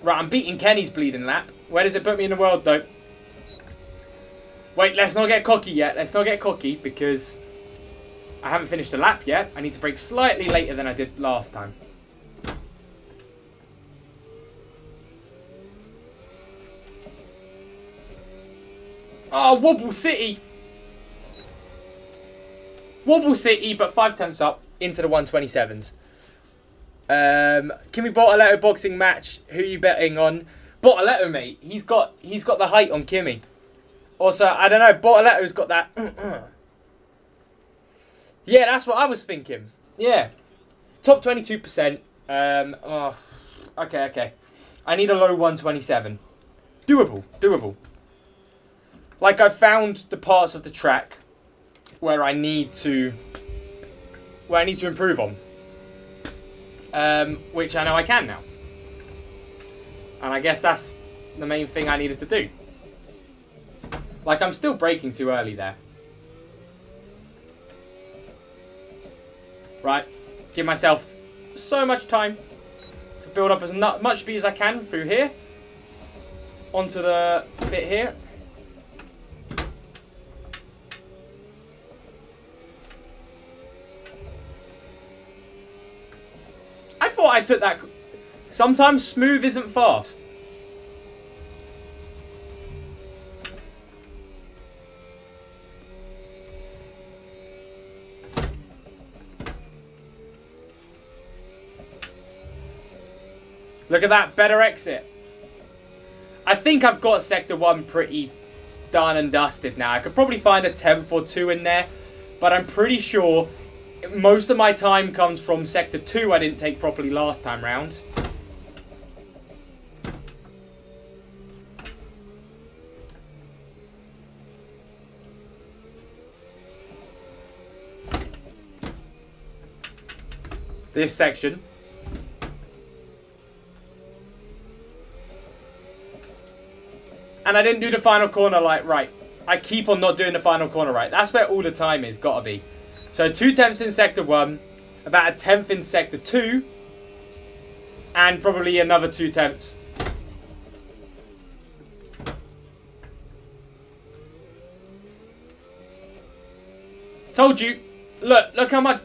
Right, I'm beating Kenny's bleeding lap. Where does it put me in the world, though? Wait, let's not get cocky yet. Let's not get cocky because I haven't finished a lap yet. I need to brake slightly later than I did last time. Oh, Wobble City. Wobble City, but 5 tenths up into the 127s. Kimi Bortoletto boxing match. Who are you betting on? Bortoletto, mate. He's got the height on Kimi. Also, I don't know. Bortoletto's got that. Yeah, that's what I was thinking. Yeah, top 22%. Okay. I need a low 127. Doable. Like, I found the parts of the track where I need to improve on. Which I know I can now. And I guess that's the main thing I needed to do. Like, I'm still braking too early there. Right. Give myself so much time to build up as much speed as I can through here. Onto the bit here. I thought I took that. Sometimes smooth isn't fast. Look at that, better exit. I think I've got Sector 1 pretty done and dusted now. I could probably find a 10th or 2 in there, but I'm pretty sure most of my time comes from Sector 2 I didn't take properly last time round. This section. And I didn't do the final corner like right. I keep on not doing the final corner right. That's where all the time is, gotta be. So 2 tenths in sector 1, about a tenth in sector 2, and probably another 2 tenths. Told you. Look how much.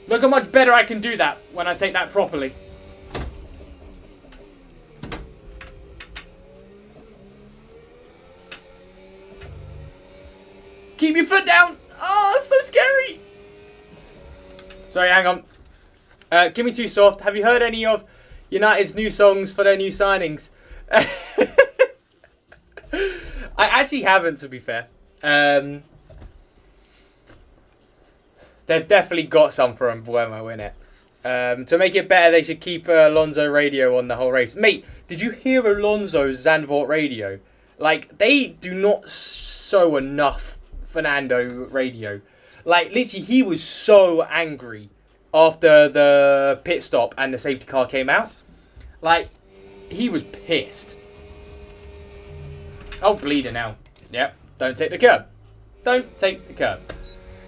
Look how much better I can do that when I take that properly. Keep your foot down. Oh, it's so scary. Sorry, hang on. Give me too soft. Have you heard any of United's new songs for their new signings? I actually haven't, to be fair. They've definitely got some for them when I win it. To make it better, they should keep Alonso radio on the whole race. Mate, did you hear Alonso's Zandvoort radio? Like, they do not show enough Fernando radio. Like, literally, he was so angry after the pit stop and the safety car came out. Like, he was pissed. Oh, bleeding now. Yep, don't take the curb. Don't take the curb.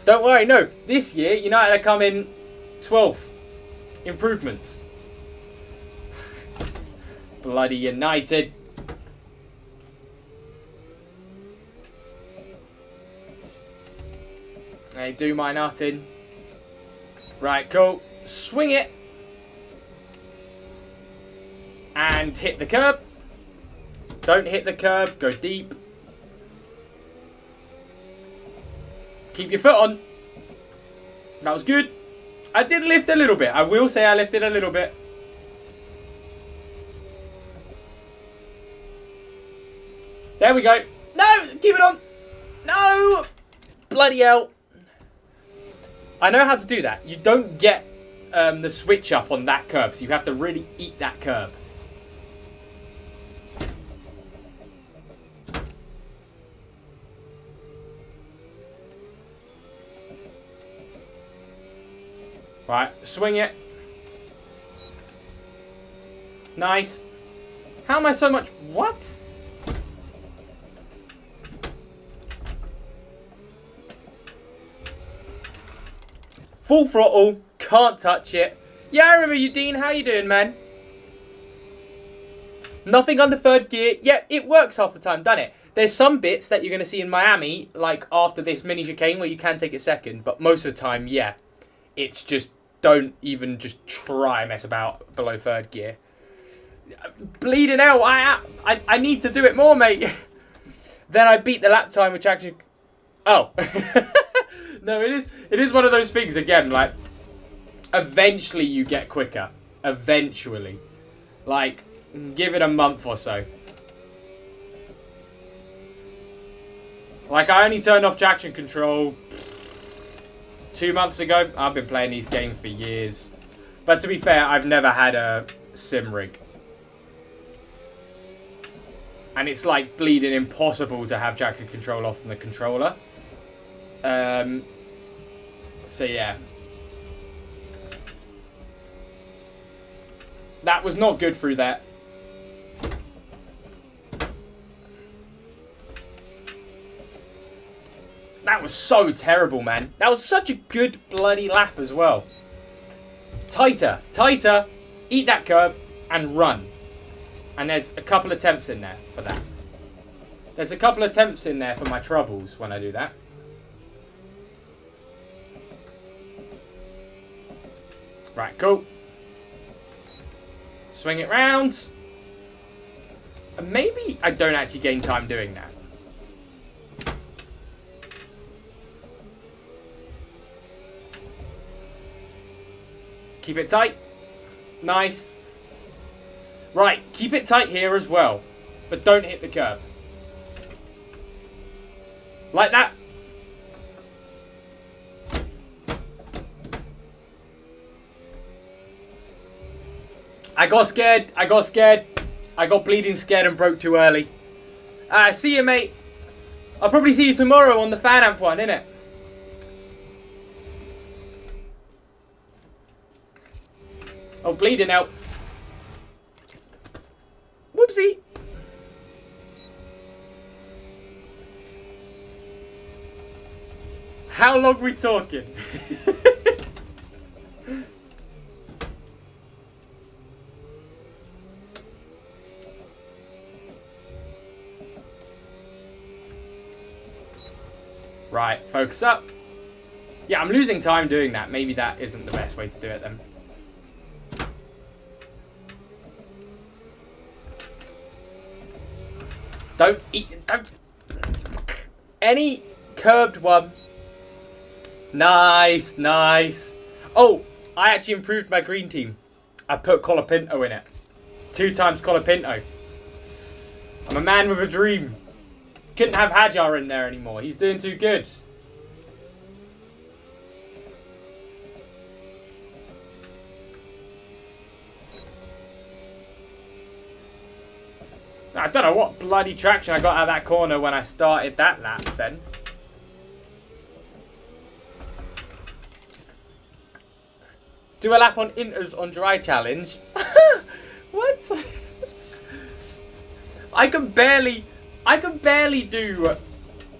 Don't worry, no. This year, United are coming 12th. Improvements. Bloody United. They do my nutting. Right, cool. Swing it. And hit the curb. Don't hit the curb. Go deep. Keep your foot on. That was good. I did lift a little bit. I will say I lifted a little bit. There we go. No! Keep it on. No! Bloody hell. I know how to do that. You don't get the switch up on that curb, so you have to really eat that curb. Right, swing it. Nice. How am I so much... What? Full throttle. Can't touch it. Yeah, I remember you, Dean. How you doing, man? Nothing under third gear. Yeah, it works half the time, doesn't it? There's some bits that you're going to see in Miami, like after this mini chicane, where you can take it second. But most of the time, yeah. It's just... Don't even just try mess about below third gear. Bleeding out. I need to do it more, mate. Then I beat the lap time, which actually... Oh. No, it is one of those things, again, like... Eventually you get quicker. Eventually. Like, give it a month or so. Like, I only turned off traction control... 2 months ago. I've been playing these games for years. But to be fair, I've never had a sim rig. And it's like bleeding impossible to have traction control off from the controller. So yeah. That was not good through that. That was so terrible, man. That was such a good bloody lap as well. Tighter, tighter, eat that curb, and run. And there's a couple of attempts in there for that. There's a couple of attempts in there for my troubles when I do that. Right, cool. Swing it round. And maybe I don't actually gain time doing that. Keep it tight. Nice. Right, keep it tight here as well. But don't hit the curb. Like that. I got scared. I got scared. I got bleeding scared and broke too early. See you, mate. I'll probably see you tomorrow on the fan amp one, innit? Oh, bleeding out. Whoopsie. how long we talking? Right, focus up. Yeah, I'm losing time doing that. Maybe that isn't the best way to do it then. Don't eat. Don't. Any curbed one. Nice, nice. Oh, I actually improved my green team. I put Colapinto in it. 2 times Colapinto. I'm a man with a dream. Couldn't have Hadjar in there anymore. He's doing too good. I don't know what bloody traction I got out of that corner when I started that lap then. Do a lap on Inters on dry challenge. What? I can barely do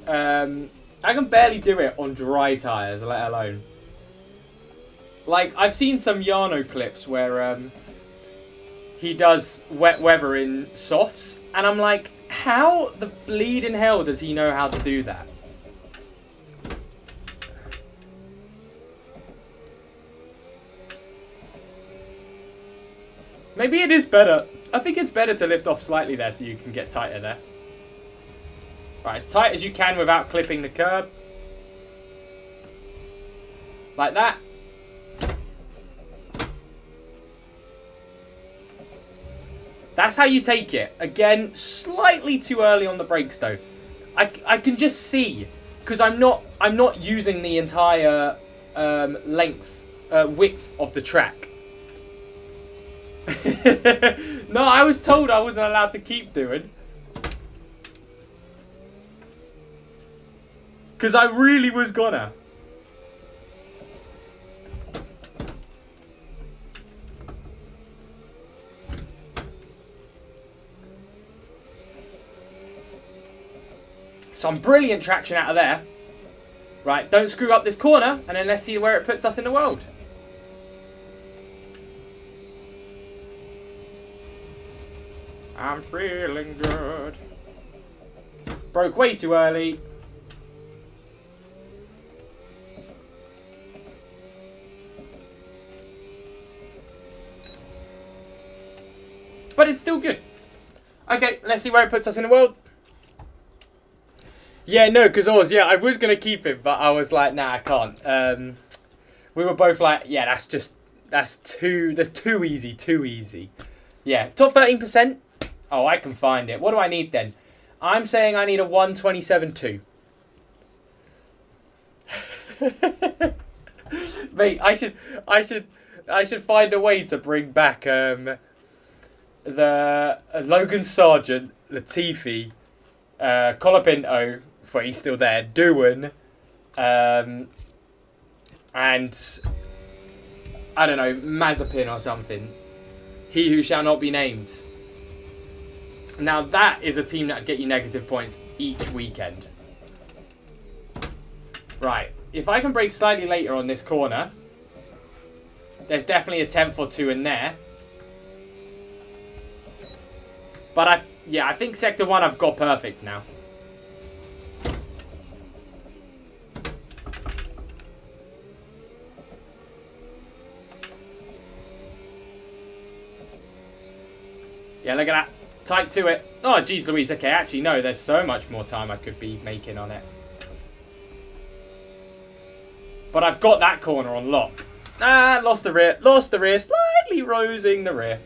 it on dry tires, let alone. Like, I've seen some Yano clips where he does wet weather in softs, and I'm like, how the bleeding hell does he know how to do that? Maybe it is better. I think it's better to lift off slightly there so you can get tighter there. Right, as tight as you can without clipping the curb. Like that. That's how you take it. Again, slightly too early on the brakes though. I can just see, because I'm not using the entire width of the track. No, I was told I wasn't allowed to keep doing. Because I really was gonna. Some brilliant traction out of there. Right, don't screw up this corner, and then let's see where it puts us in the world. I'm feeling good. Broke way too early. But it's still good. Okay, let's see where it puts us in the world. Yeah, no, because I was going to keep him, but I was like, nah, I can't. We were both like, yeah, that's too easy. Yeah, top 13%. Oh, I can find it. What do I need then? I'm saying I need a 127.2. Mate, I should find a way to bring back the Logan Sargent, Latifi, Colapinto, for he's still there, Doohan, and I don't know, Mazepin or something. He who shall not be named. Now that is a team that get you negative points each weekend. Right, if I can brake slightly later on this corner, there's definitely a 10th or 2 in there. But I think Sector 1 I've got perfect now. Yeah, look at that. Tight to it. Oh, geez Louise. Okay, actually, no. There's so much more time I could be making on it. But I've got that corner on lock. Ah, lost the rear. Lost the rear. Slightly rosing the rear.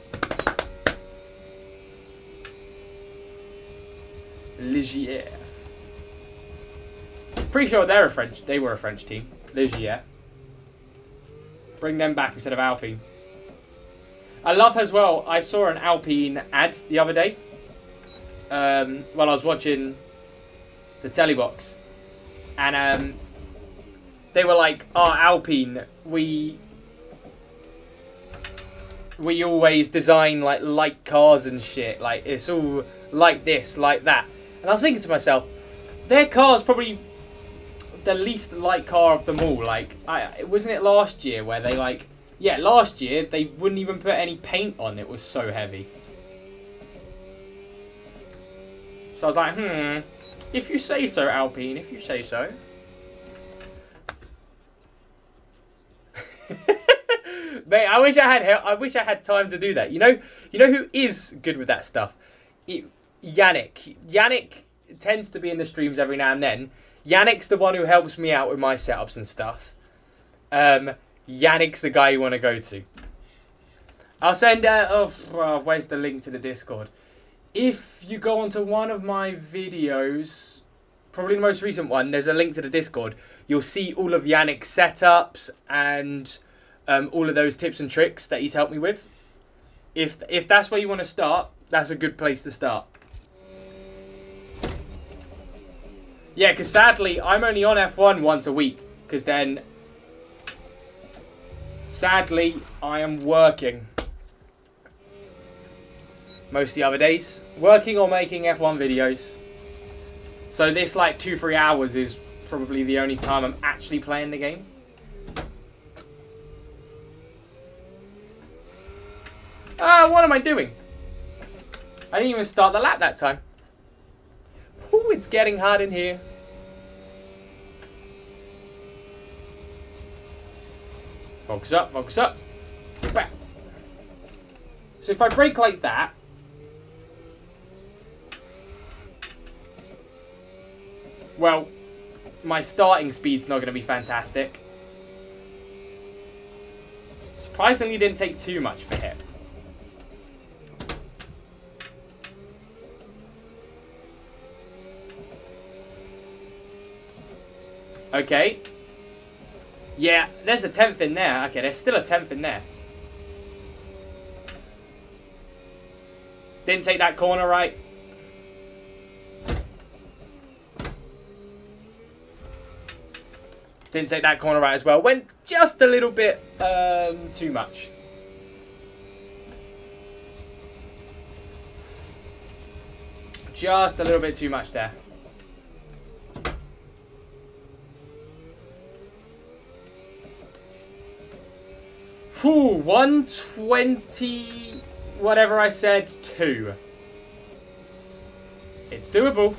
Ligier. Pretty sure they're they were a French team. Ligier. Bring them back instead of Alpine. I love as well, I saw an Alpine ad the other day while I was watching the telly box, and they were like, oh, Alpine, we always design like light cars and shit, like it's all like this, like that. And I was thinking to myself, their cars probably the least light car of them all. Like, wasn't it last year where they like, yeah, last year they wouldn't even put any paint on. It was so heavy. So I was like, if you say so, Alpine, if you say so. Mate, I wish I had time to do that. You know who is good with that stuff? Yannick. Yannick tends to be in the streams every now and then. Yannick's the one who helps me out with my setups and stuff. Yannick's the guy you want to go to. I'll send where's the link to the Discord? If you go onto one of my videos, probably the most recent one, there's a link to the Discord. You'll see all of Yannick's setups and all of those tips and tricks that he's helped me with. If that's where you want to start, that's a good place to start. Yeah, because sadly, I'm only on F1 once a week. Because then, sadly, I am working most of the other days. Working or making F1 videos. So this, like, 2-3 hours is probably the only time I'm actually playing the game. What am I doing? I didn't even start the lap that time. Ooh, it's getting hot in here. Focus up, focus up. Back. So if I brake like that, well, my starting speed's not going to be fantastic. Surprisingly, didn't take too much for him. Okay. Yeah, there's a 10th in there. Okay, there's still a 10th in there. Didn't take that corner right. Didn't take that corner right as well. Went just a little bit too much. Just a little bit too much there. Whew, 120, whatever I said, 2. It's doable.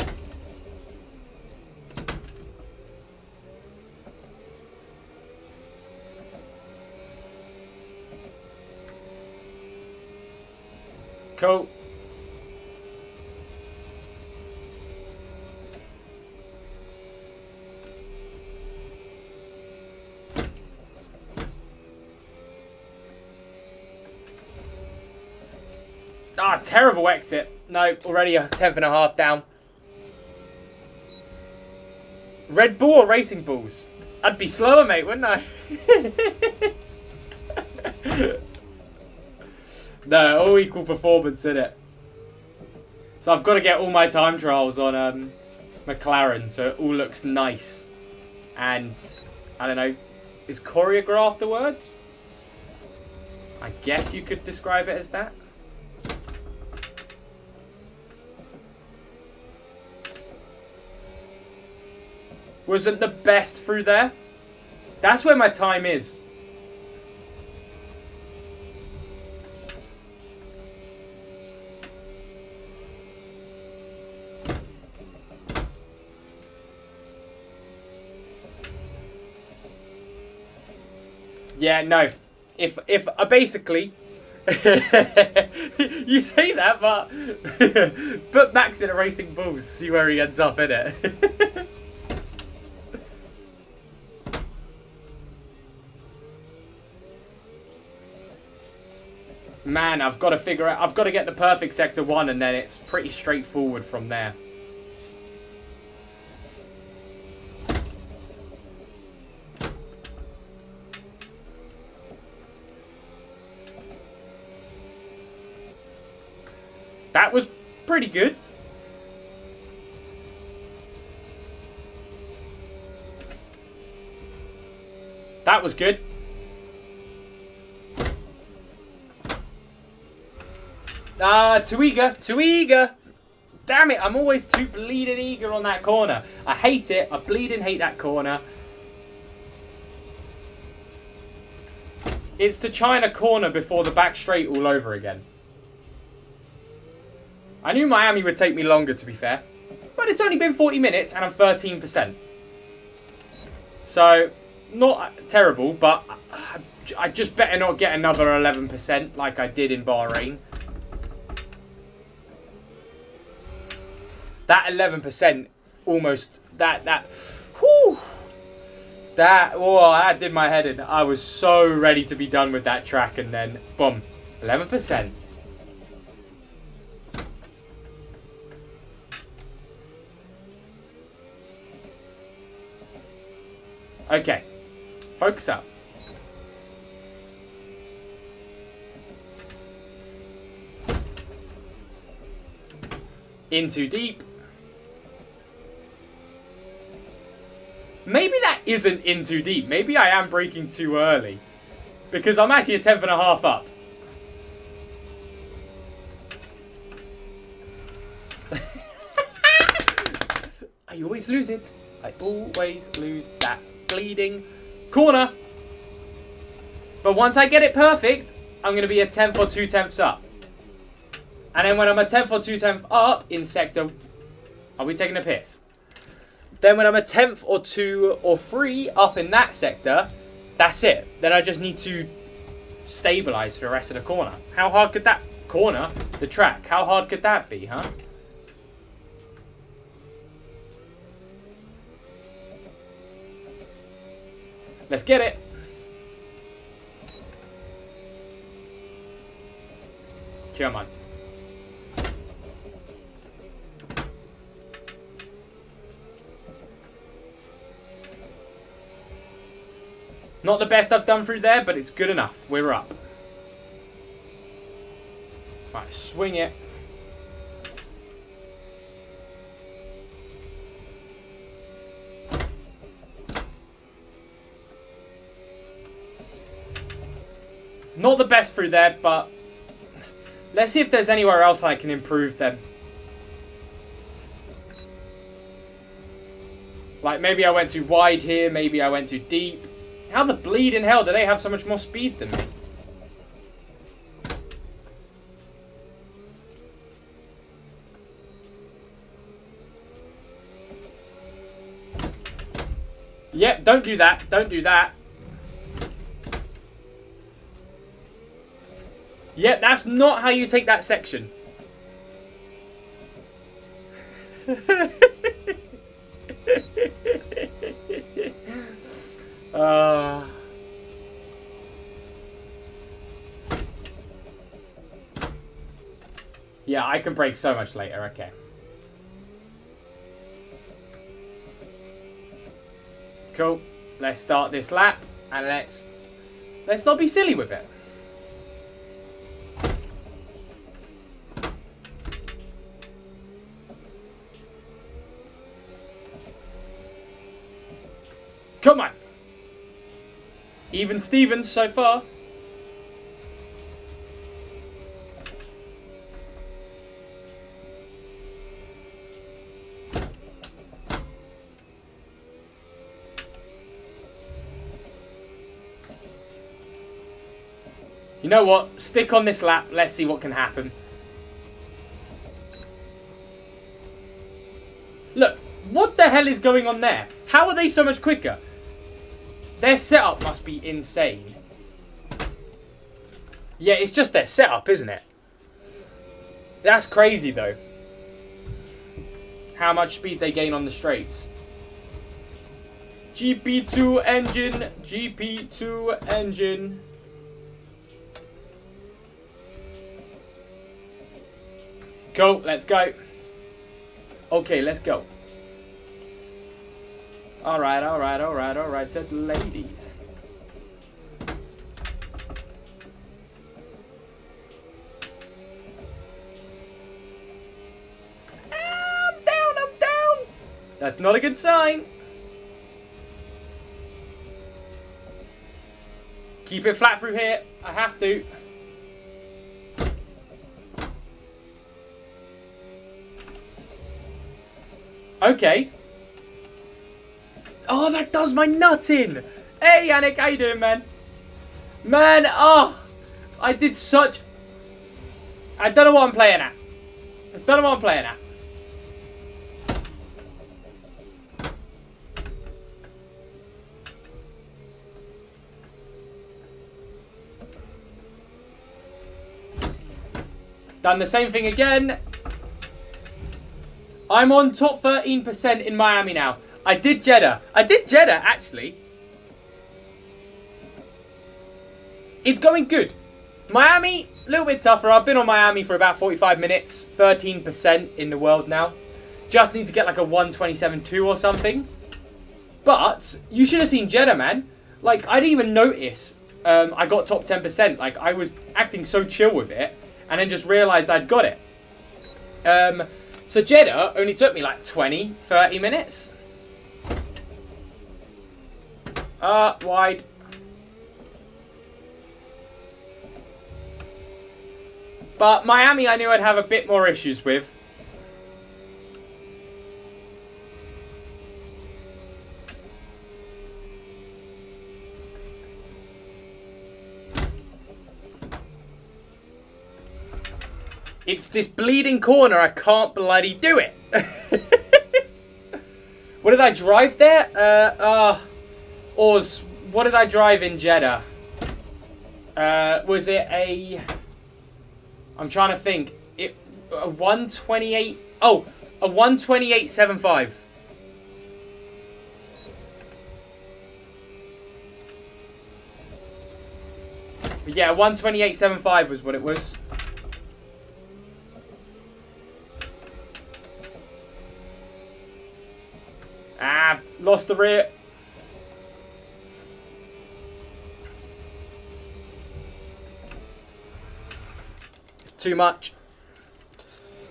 Cool. Ah, terrible exit. No, already a 10th and a half down. Red Bull or Racing Bulls? I'd be slower, mate, wouldn't I? No, all equal performance, innit? So I've got to get all my time trials on McLaren, so it all looks nice. And, I don't know, is choreographed the word? I guess you could describe it as that. Wasn't the best through there. That's where my time is. Yeah, no. If basically you say that, but put Max in a Racing Bulls, see where he ends up, innit? Man, I've got to figure out. I've got to get the perfect sector 1, and then it's pretty straightforward from there. That was pretty good. That was good. Too eager. Too eager. Damn it, I'm always too bleeding eager on that corner. I hate it. I bleeding hate that corner. It's the China corner before the back straight all over again. I knew Miami would take me longer, to be fair. But it's only been 40 minutes and I'm 13%. So, not terrible, but I just better not get another 11% like I did in Bahrain. That 11% almost, whew, that did my head in. I was so ready to be done with that track and then, boom, 11%. Okay, focus up. In too deep. Maybe that isn't in too deep. Maybe I am braking too early. Because I'm actually a 10th and a half up. I always lose it. I always lose that bleeding corner. But once I get it perfect, I'm going to be a 10th or 2/10ths up. And then when I'm a 10th or 2/10ths up in sector... Are we taking a piss? Then when I'm a 10th or 2 or 3 up in that sector, that's it. Then I just need to stabilise for the rest of the corner. How hard could that corner, the track, how hard could that be, huh? Let's get it. Come on. Not the best I've done through there, but it's good enough. We're up. Right, swing it. Not the best through there, but let's see if there's anywhere else I can improve then. Like maybe I went too wide here, maybe I went too deep. How the bleeding hell do they have so much more speed than me? Yep, don't do that. Don't do that. Yep, that's not how you take that section. Yeah, I can brake so much later. Okay. Cool. Let's start this lap and let's not be silly with it. Come on. Even Stevens so far. You know what? Stick on this lap. Let's see what can happen. Look, what the hell is going on there? How are they so much quicker? Their setup must be insane. Yeah, it's just their setup, isn't it? That's crazy, though. How much speed they gain on the straights. GP2 engine. GP2 engine. Cool, let's go. Okay, let's go. Alright, alright, alright, alright, said ladies. I'm down, I'm down. That's not a good sign. Keep it flat through here. I have to. Okay. Oh, that does my nut in. Hey, Yannick, how you doing, man? Man, oh, I did such... I don't know what I'm playing at. I don't know what I'm playing at. Done the same thing again. I'm on top 13% in Miami now. I did Jeddah. Actually. It's going good. Miami, a little bit tougher. I've been on Miami for about 45 minutes. 13% in the world now. Just need to get like a 127.2 or something. But you should have seen Jeddah, man. Like, I didn't even notice I got top 10%. Like, I was acting so chill with it. And then just realised I'd got it. So Jeddah only took me like 20, 30 minutes. Wide. But Miami I knew I'd have a bit more issues with. It's this bleeding corner. I can't bloody do it. What did I drive there? Oz, what did I drive in Jeddah? Was it a... I'm trying to think. A 128... Oh, a 128.75. Yeah, 128.75 was what it was. Lost the rear. Too much.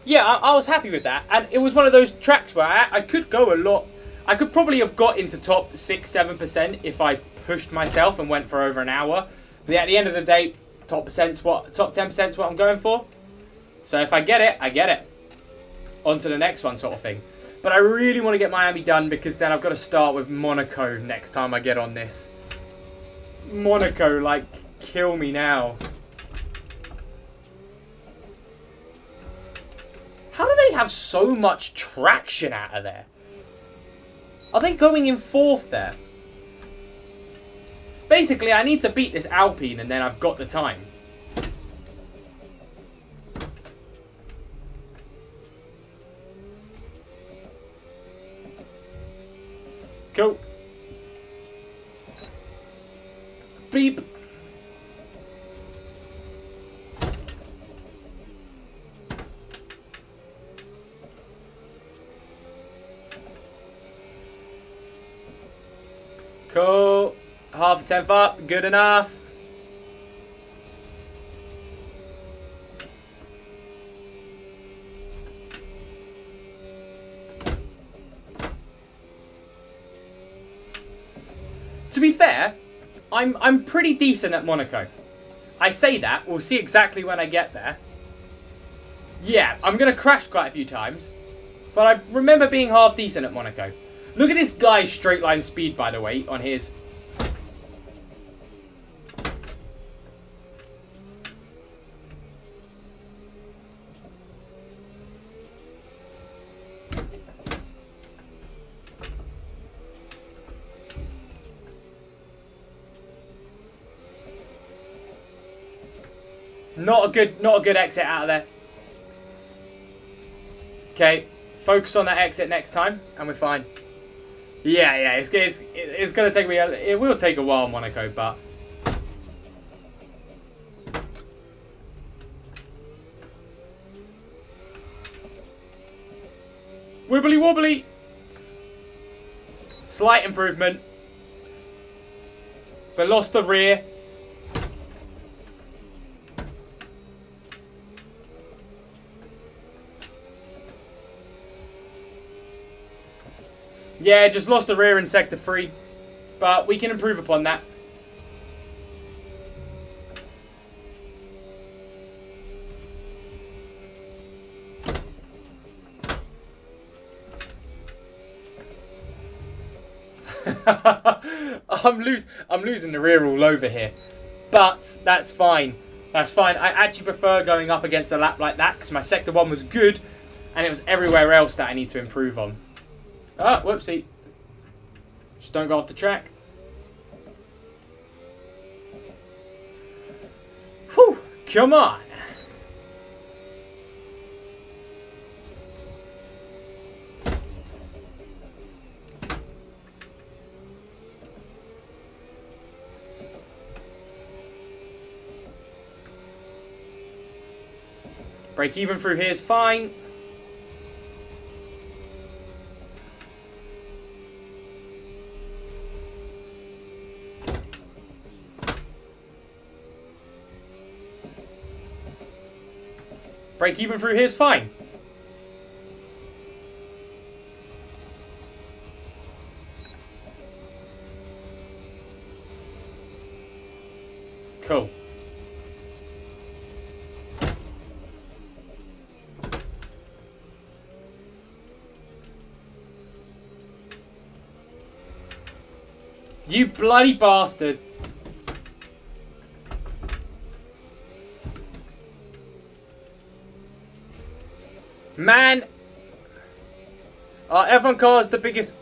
Yeah, I was happy with that. And it was one of those tracks where I could go a lot. I could probably have got into top 6-7% if I pushed myself and went for over an hour. But at the end of the day, top 10% is what I'm going for. So if I get it, I get it. On to the next one sort of thing. But I really want to get Miami done because then I've got to start with Monaco next time I get on this. Monaco, like, kill me now. How do they have so much traction out of there? Are they going in fourth there? Basically, I need to beat this Alpine and then I've got the time. Cool. Beep. Cool. Half a tenth up. Good enough. To be fair, I'm pretty decent at Monaco. I say that. We'll see exactly when I get there. Yeah, I'm going to crash quite a few times. But I remember being half decent at Monaco. Look at this guy's straight line speed, by the way, on his. Not a good exit out of there. Okay, focus on that exit next time, and we're fine. Yeah, it's gonna take me. It will take a while, Monaco, but wibbly wobbly. Slight improvement, but lost the rear. Yeah, just lost the rear in Sector 3. But we can improve upon that. I'm losing the rear all over here. But that's fine. That's fine. I actually prefer going up against a lap like that because my sector 1 was good and it was everywhere else that I need to improve on. Oh, whoopsie. Just don't go off the track. Whew, come on. Break even through here is fine. Break even through here is fine. Cool. You bloody bastard. Man. Are F1 cars the biggest?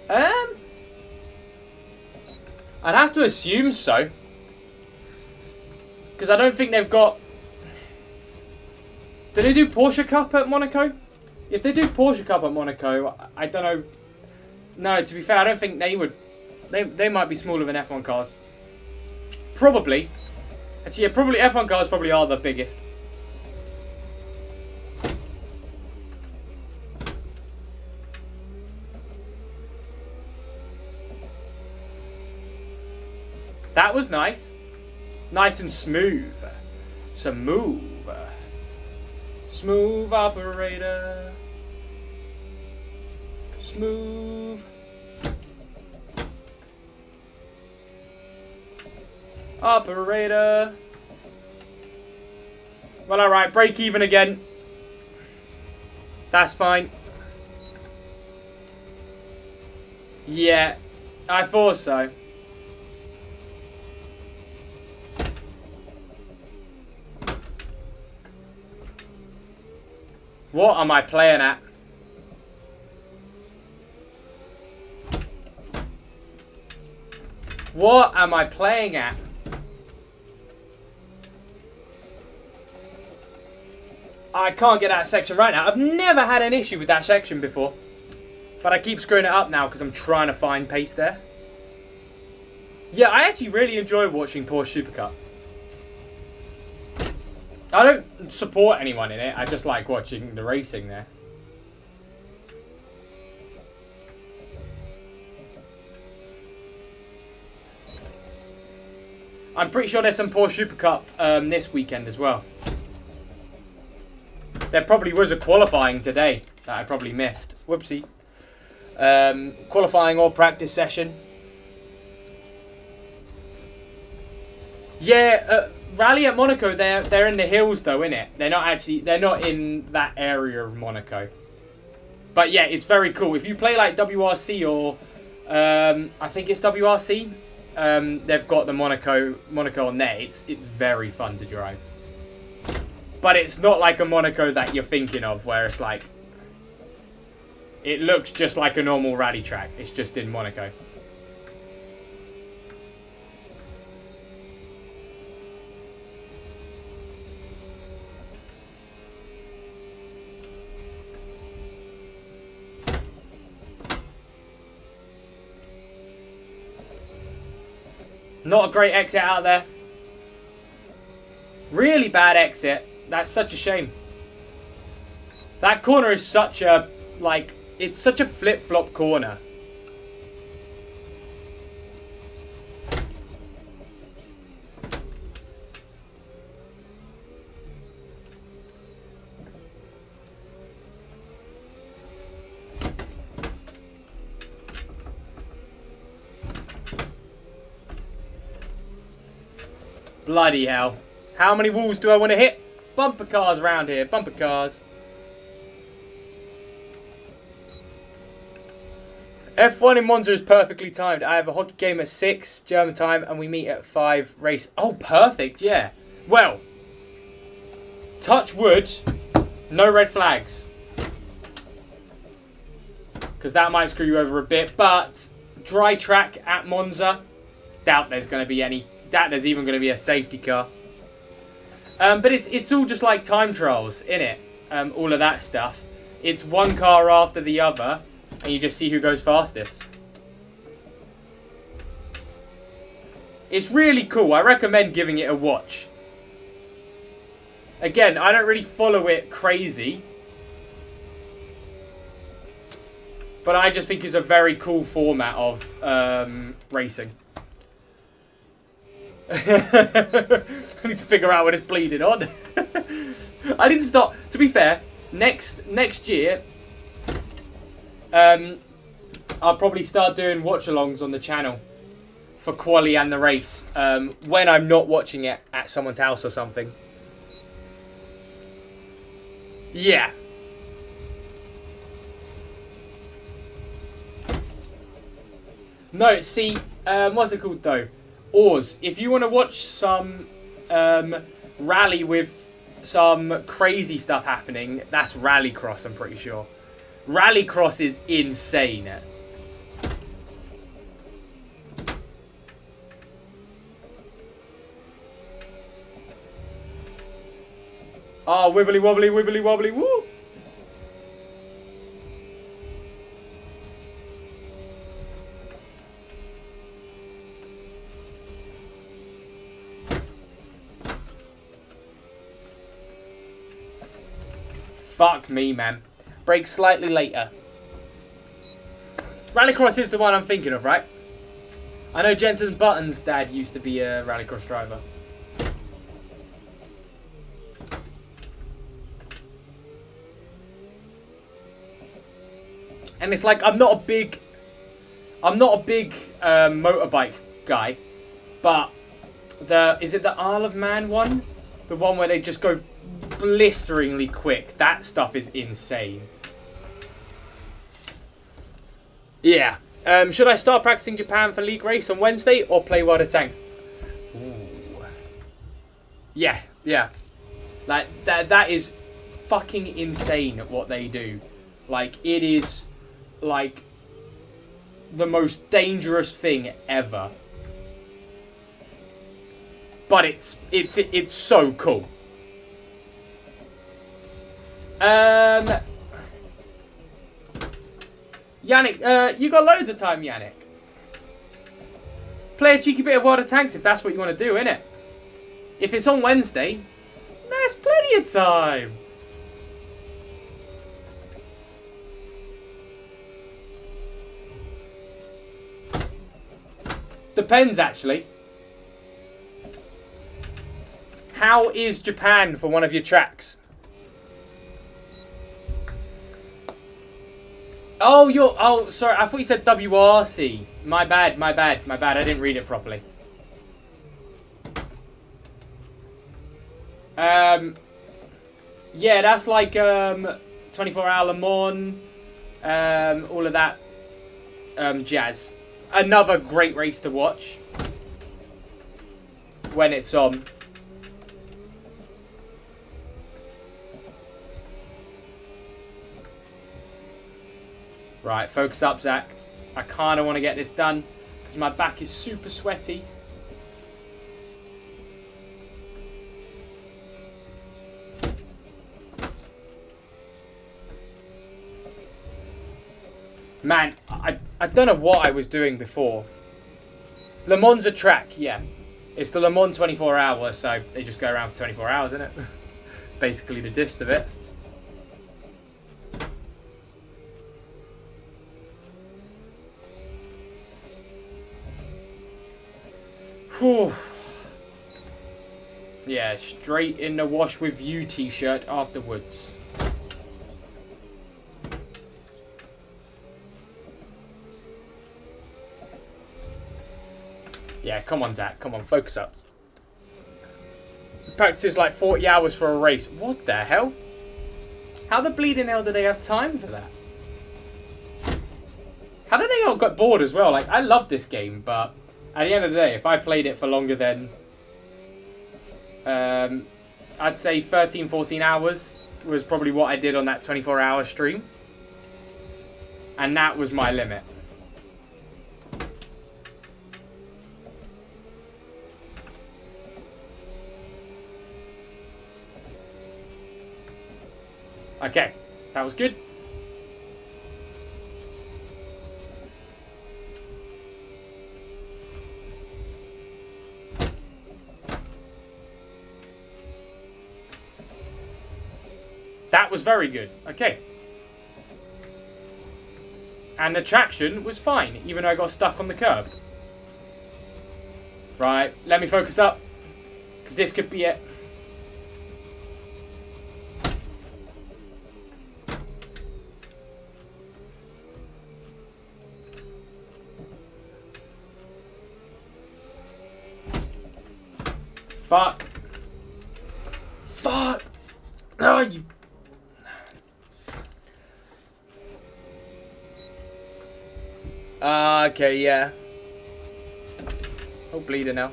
I'd have to assume so. Because I don't think they've got... Do they do Porsche Cup at Monaco? If they do Porsche Cup at Monaco, I don't know. No, to be fair, I don't think they would... They might be smaller than F1 cars. Probably. Actually, yeah, probably F1 cars probably are the biggest. That was nice. Nice and smooth. Smooth. Smooth operator. Smooth. Operator. Well, alright, break even again. That's fine. Yeah, I thought so. What am I playing at? What am I playing at? I can't get that section right now. I've never had an issue with that section before. But I keep screwing it up now because I'm trying to find pace there. Yeah, I actually really enjoy watching Porsche Supercup. I don't support anyone in it. I just like watching the racing there. I'm pretty sure there's some Porsche Supercup this weekend as well. There probably was a qualifying today that I probably missed. Whoopsie. Qualifying or practice session. Yeah, Rally at Monaco, they're in the hills though, innit? They're not in that area of Monaco. But yeah, it's very cool. If you play like WRC or I think it's WRC, they've got the Monaco on there. It's very fun to drive. But it's not like a Monaco that you're thinking of, where it's like... It looks just like a normal rally track. It's just in Monaco. Not a great exit out there. Really bad exit. That's such a shame. That corner is such a, like, it's such a flip-flop corner. Bloody hell. How many walls do I want to hit? Bumper cars around here. Bumper cars. F1 in Monza is perfectly timed. I have a hockey game at 6 German time and we meet at 5 race. Oh, perfect, yeah. Well, touch wood, no red flags. Because that might screw you over a bit. But dry track at Monza, doubt there's going to be any, doubt there's even going to be a safety car. But it's all just like time trials, innit? All of that stuff. It's one car after the other. And you just see who goes fastest. It's really cool. I recommend giving it a watch. Again, I don't really follow it crazy. But I just think it's a very cool format of racing. I need to figure out what it's bleeding on. I need to start. To be fair, next year... I'll probably start doing watch-alongs on the channel for quali and the race when I'm not watching it at someone's house or something. Yeah. No, see, what's it called though? Oars. If you want to watch some rally with some crazy stuff happening, that's Rallycross, I'm pretty sure. Rallycross is insane. Oh, wibbly wobbly, wibbly wobbly, woo! Fuck me, man. Break slightly later. Rallycross is the one I'm thinking of, right? I know Jensen Button's dad used to be a Rallycross driver. And it's like I'm not a big motorbike guy, but is it the Isle of Man one? The one where they just go blisteringly quick. That stuff is insane. Yeah. Should I start practicing Japan for league race on Wednesday or play World of Tanks? Ooh. Yeah, yeah. Like that is fucking insane what they do. Like it is like the most dangerous thing ever. But it's so cool. Yannick, you got loads of time, Yannick. Play a cheeky bit of World of Tanks if that's what you want to do, innit? If it's on Wednesday, there's plenty of time. Depends, actually. How is Japan for one of your tracks? Oh, sorry. I thought you said WRC. My bad. I didn't read it properly. Yeah, that's like 24-hour Le Mans, all of that jazz. Another great race to watch when it's on. Right, focus up, Zach. I kind of want to get this done because my back is super sweaty. Man, I don't know what I was doing before. Le Mans a track, yeah. It's the Le Mans 24 hours, so they just go around for 24 hours, isn't it? Basically the gist of it. Whew. Yeah, straight in the wash with you t-shirt afterwards. Yeah, come on, Zach. Come on, focus up. Practice is like 40 hours for a race. What the hell? How the bleeding hell do they have time for that? How did they not get bored as well? Like, I love this game, but at the end of the day, if I played it for longer than, I'd say 13, 14 hours was probably what I did on that 24-hour stream. And that was my limit. Okay, that was good. That was very good. Okay. And the traction was fine, even though I got stuck on the curb. Right, let me focus up, because this could be it. Fuck. Fuck. Oh, you. Okay, yeah. Oh, bleeding now.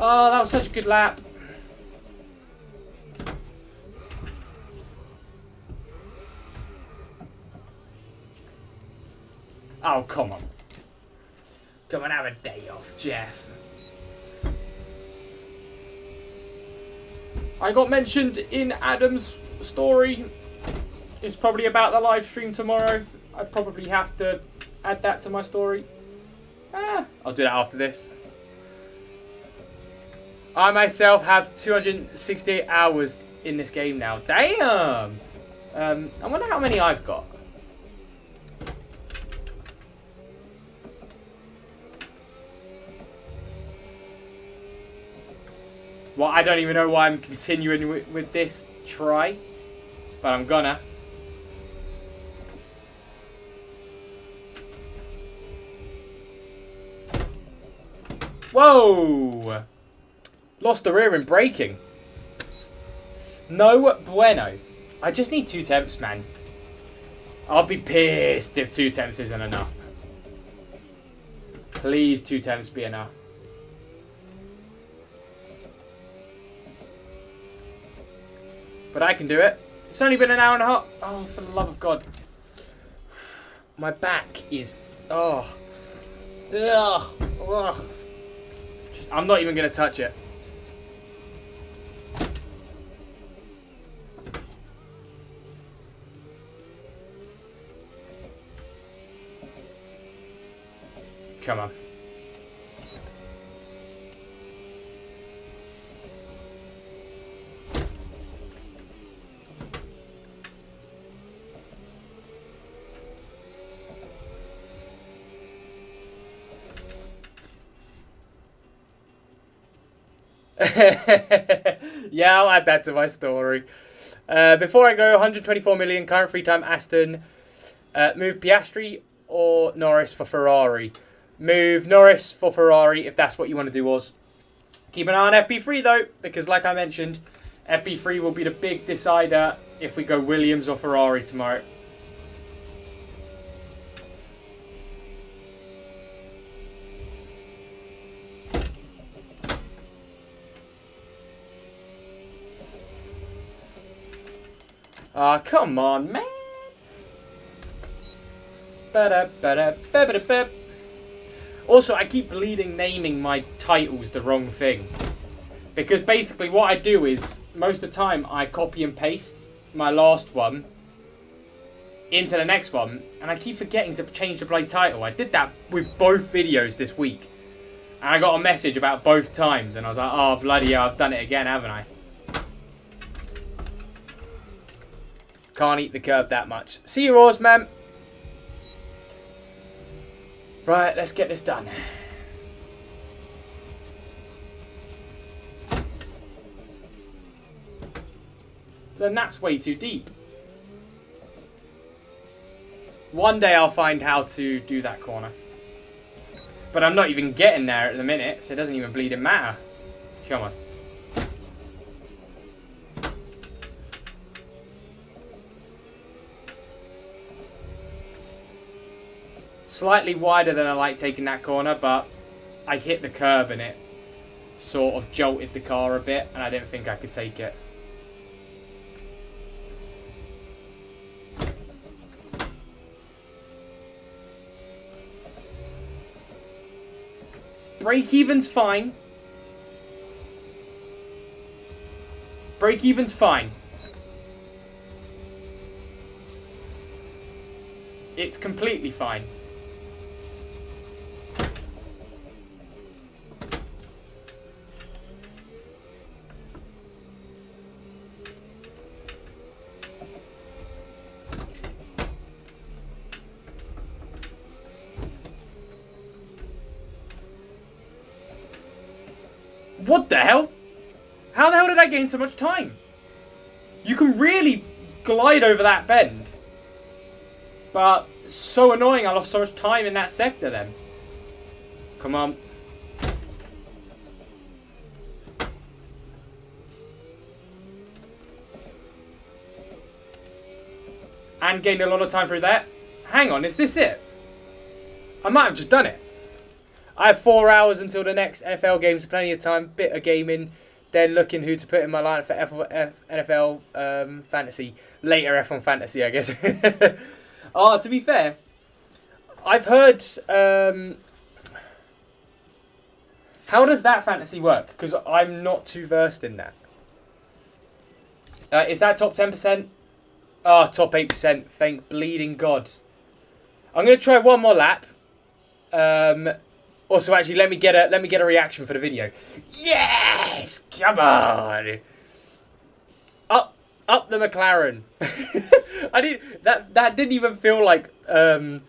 Oh, that was such a good lap. Oh, come on. Come on, have a day off, Jeff. I got mentioned in Adam's story. It's probably about the live stream tomorrow. I probably have to add that to my story. I'll do that after this. I myself have 268 hours in this game now. Damn! I wonder how many I've got. Well, I don't even know why I'm continuing with this try, but I'm gonna. Whoa! Lost the rear in braking. No bueno. I just need 2 temps, man. I'll be pissed if 2 temps isn't enough. Please 2 temps be enough. But I can do it. It's only been an hour and a half. Oh, for the love of God. My back is... Oh. Ugh. Ugh. I'm not even going to touch it. Come on. Yeah, I'll add that to my story. Before I go, 124 million current free time Aston. Move Piastri or Norris for Ferrari. Move Norris for Ferrari if that's what you want to do, Oz. Keep an eye on FP3 though, because like I mentioned, FP3 will be the big decider if we go Williams or Ferrari tomorrow. Ah, come on, man. Also, I keep bleeding naming my titles the wrong thing. Because basically what I do is, most of the time, I copy and paste my last one into the next one. And I keep forgetting to change the bloody title. I did that with both videos this week. And I got a message about both times. And I was like, oh, bloody hell, I've done it again, haven't I? Can't eat the curb that much. See you, Oz, man. Right, let's get this done. Then that's way too deep. One day I'll find how to do that corner. But I'm not even getting there at the minute, so it doesn't even bleed matter. Come on. Slightly wider than I like taking that corner, but I hit the curb and it sort of jolted the car a bit, and I didn't think I could take it. Brake even's fine. Brake even's fine. It's completely fine. What the hell? How the hell did I gain so much time? You can really glide over that bend. But so annoying, I lost so much time in that sector then. Come on. And gained a lot of time through that. Hang on, is this it? I might have just done it. I have 4 hours until the next NFL games, plenty of time, bit of gaming, then looking who to put in my lineup for NFL fantasy. Later F1 fantasy, I guess. Oh, to be fair, I've heard... how does that fantasy work? Because I'm not too versed in that. Is that top 10%? Oh, top 8%. Thank bleeding God. I'm going to try one more lap. Also, actually, let me get a reaction for the video. Yes, come on. Up the McLaren. That didn't even feel like a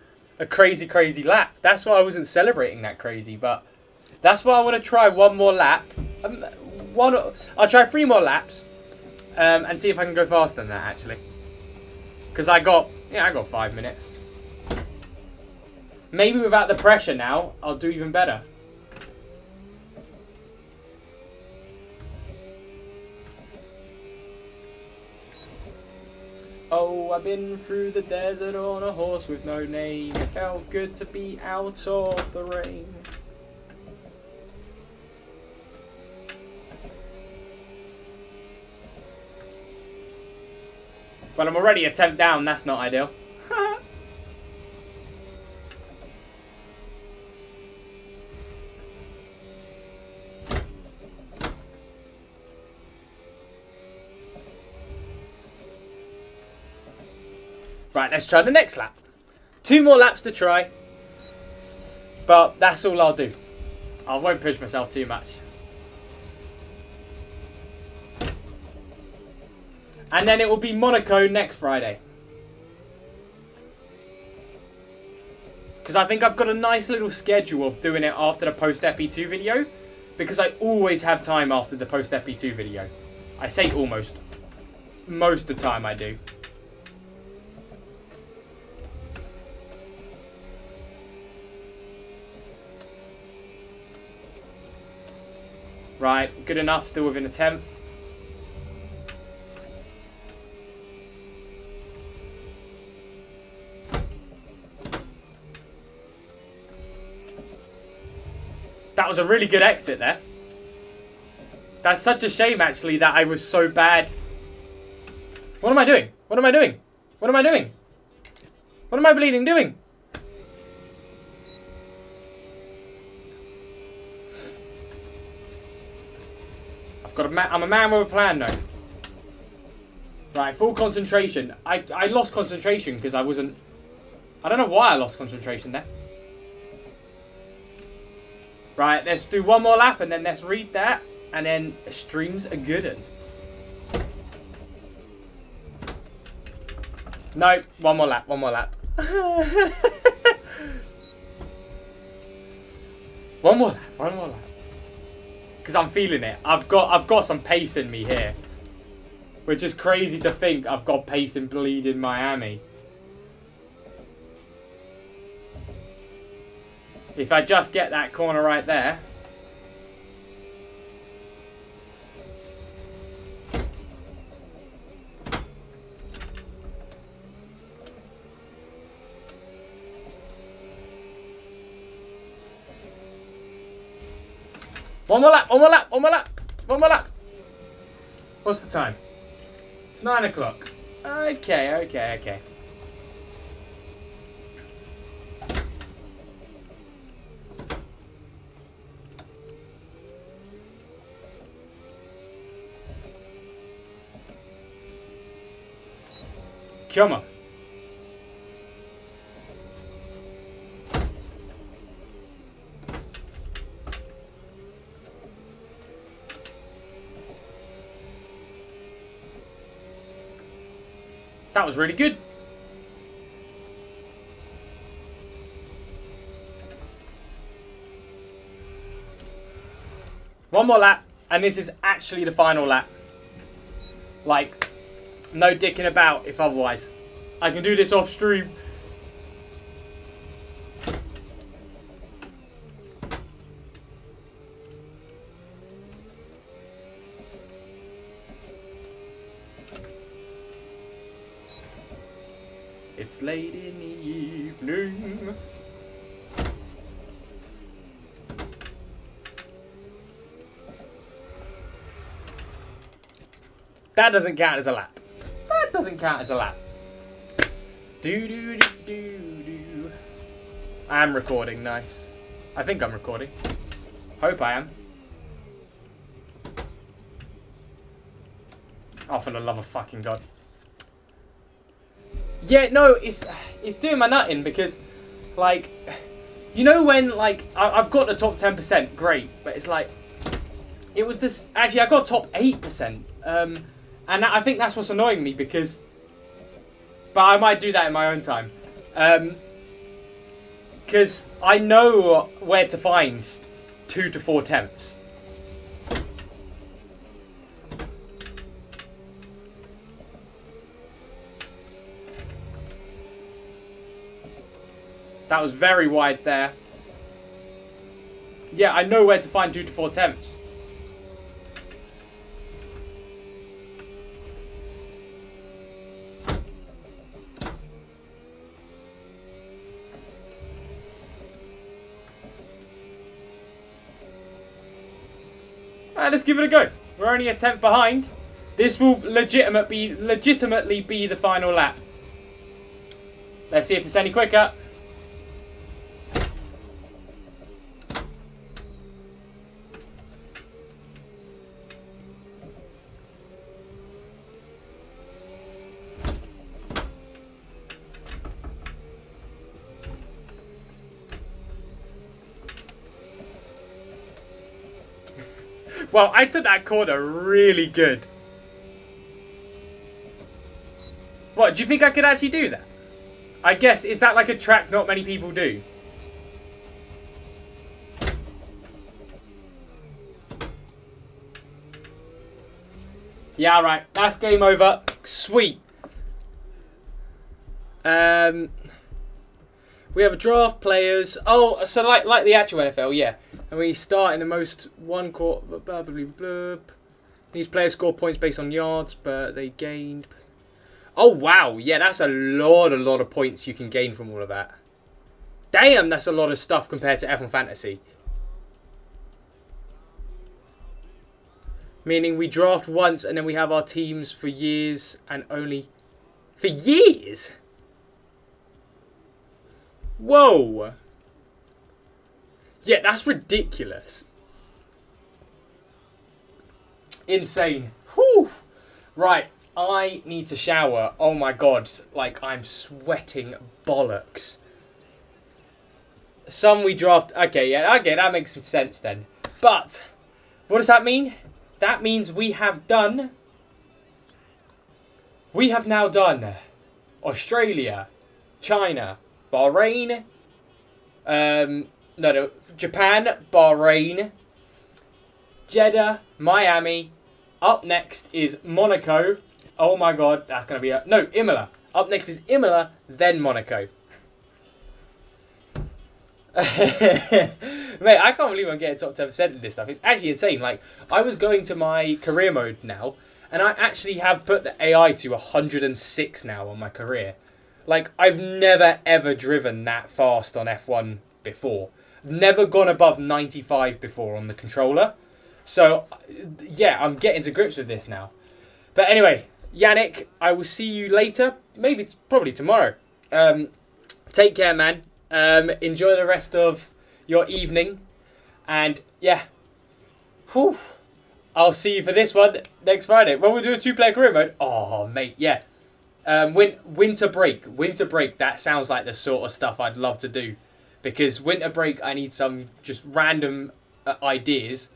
crazy lap. That's why I wasn't celebrating that crazy. But that's why I want to try one more lap. I'll try 3 more laps, and see if I can go faster than that actually. Because I got 5 minutes. Maybe without the pressure now, I'll do even better. Oh, I've been through the desert on a horse with no name. It felt good to be out of the rain. Well, I'm already a 10th down. That's not ideal. Right, let's try the next lap. 2 more laps to try. But that's all I'll do. I won't push myself too much. And then it will be Monaco next Friday. Because I think I've got a nice little schedule of doing it after the post-FP2 video. Because I always have time after the post-FP2 video. I say almost. Most of the time I do. Right, good enough, still within a 10th. That was a really good exit there. That's such a shame, actually, that I was so bad. What am I doing? What am I doing? What am I doing? What am I bleeding doing? I'm a man with a plan, though. Right, full concentration. I lost concentration because I wasn't... I don't know why I lost concentration there. Right, let's do one more lap and then let's read that. And then streams are good. No, one more lap, one more lap. One more lap, one more lap. Because I'm feeling it. I've got some pace in me here. Which is crazy to think I've got pace in bleeding Miami. If I just get that corner right there. One more lap, one more lap, one more lap, one more lap. What's the time? It's 9 o'clock. Okay. Come on. That was really good. One more lap, and this is actually the final lap. Like, no dicking about if otherwise. I can do this off stream. It's late in the evening. That doesn't count as a lap. That doesn't count as a lap. Do. I am recording, nice. I think I'm recording. Hope I am. Oh, for the love of fucking God. Yeah, no, it's doing my nutting because, like, you know when, like, I've got the top 10%, great, but it's like, it was this, actually I got top 8%, and I think that's what's annoying me because, but I might do that in my own time, because I know where to find 2 to 4 tenths. That was very wide there. Yeah, I know where to find 2 to 4 tenths. Alright, let's give it a go. We're only a tenth behind. This will legitimately be the final lap. Let's see if it's any quicker. Well, I took that corner really good. What, do you think I could actually do that? I guess, is that like a track not many people do? Yeah, alright. That's game over. Sweet. We have a draft players. Oh, so like the actual NFL, yeah. And we start in the most one quarter. Blah, blah, blah, blah. These players score points based on yards, but they gained. Oh wow, yeah, that's a lot of points you can gain from all of that. Damn, that's a lot of stuff compared to F1 Fantasy. Meaning we draft once and then we have our teams for years and only for years. Whoa. Yeah, that's ridiculous. Insane. Whew. Right, I need to shower. Oh my God, like I'm sweating bollocks. Some we draft. Okay, yeah, okay, that makes some sense then. But what does that mean? That means we have now done Australia, China, Bahrain, Japan, Bahrain, Jeddah, Miami. Up next is Monaco. Oh my God, that's going to be Imola. Up next is Imola, then Monaco. Mate, I can't believe I'm getting top 10% in this stuff. It's actually insane. Like, I was going to my career mode now, and I actually have put the AI to 106 now on my career. Like, I've never, ever driven that fast on F1 before. Never gone above 95 before on the controller. So, yeah, I'm getting to grips with this now. But anyway, Yannick, I will see you later. Maybe, probably tomorrow. Take care, man. Enjoy the rest of your evening. And, yeah. Whew. I'll see you for this one next Friday. When we'll do a 2-player career mode. Oh, mate, yeah. Winter break. Winter break, that sounds like the sort of stuff I'd love to do. Because winter break, I need some just random ideas.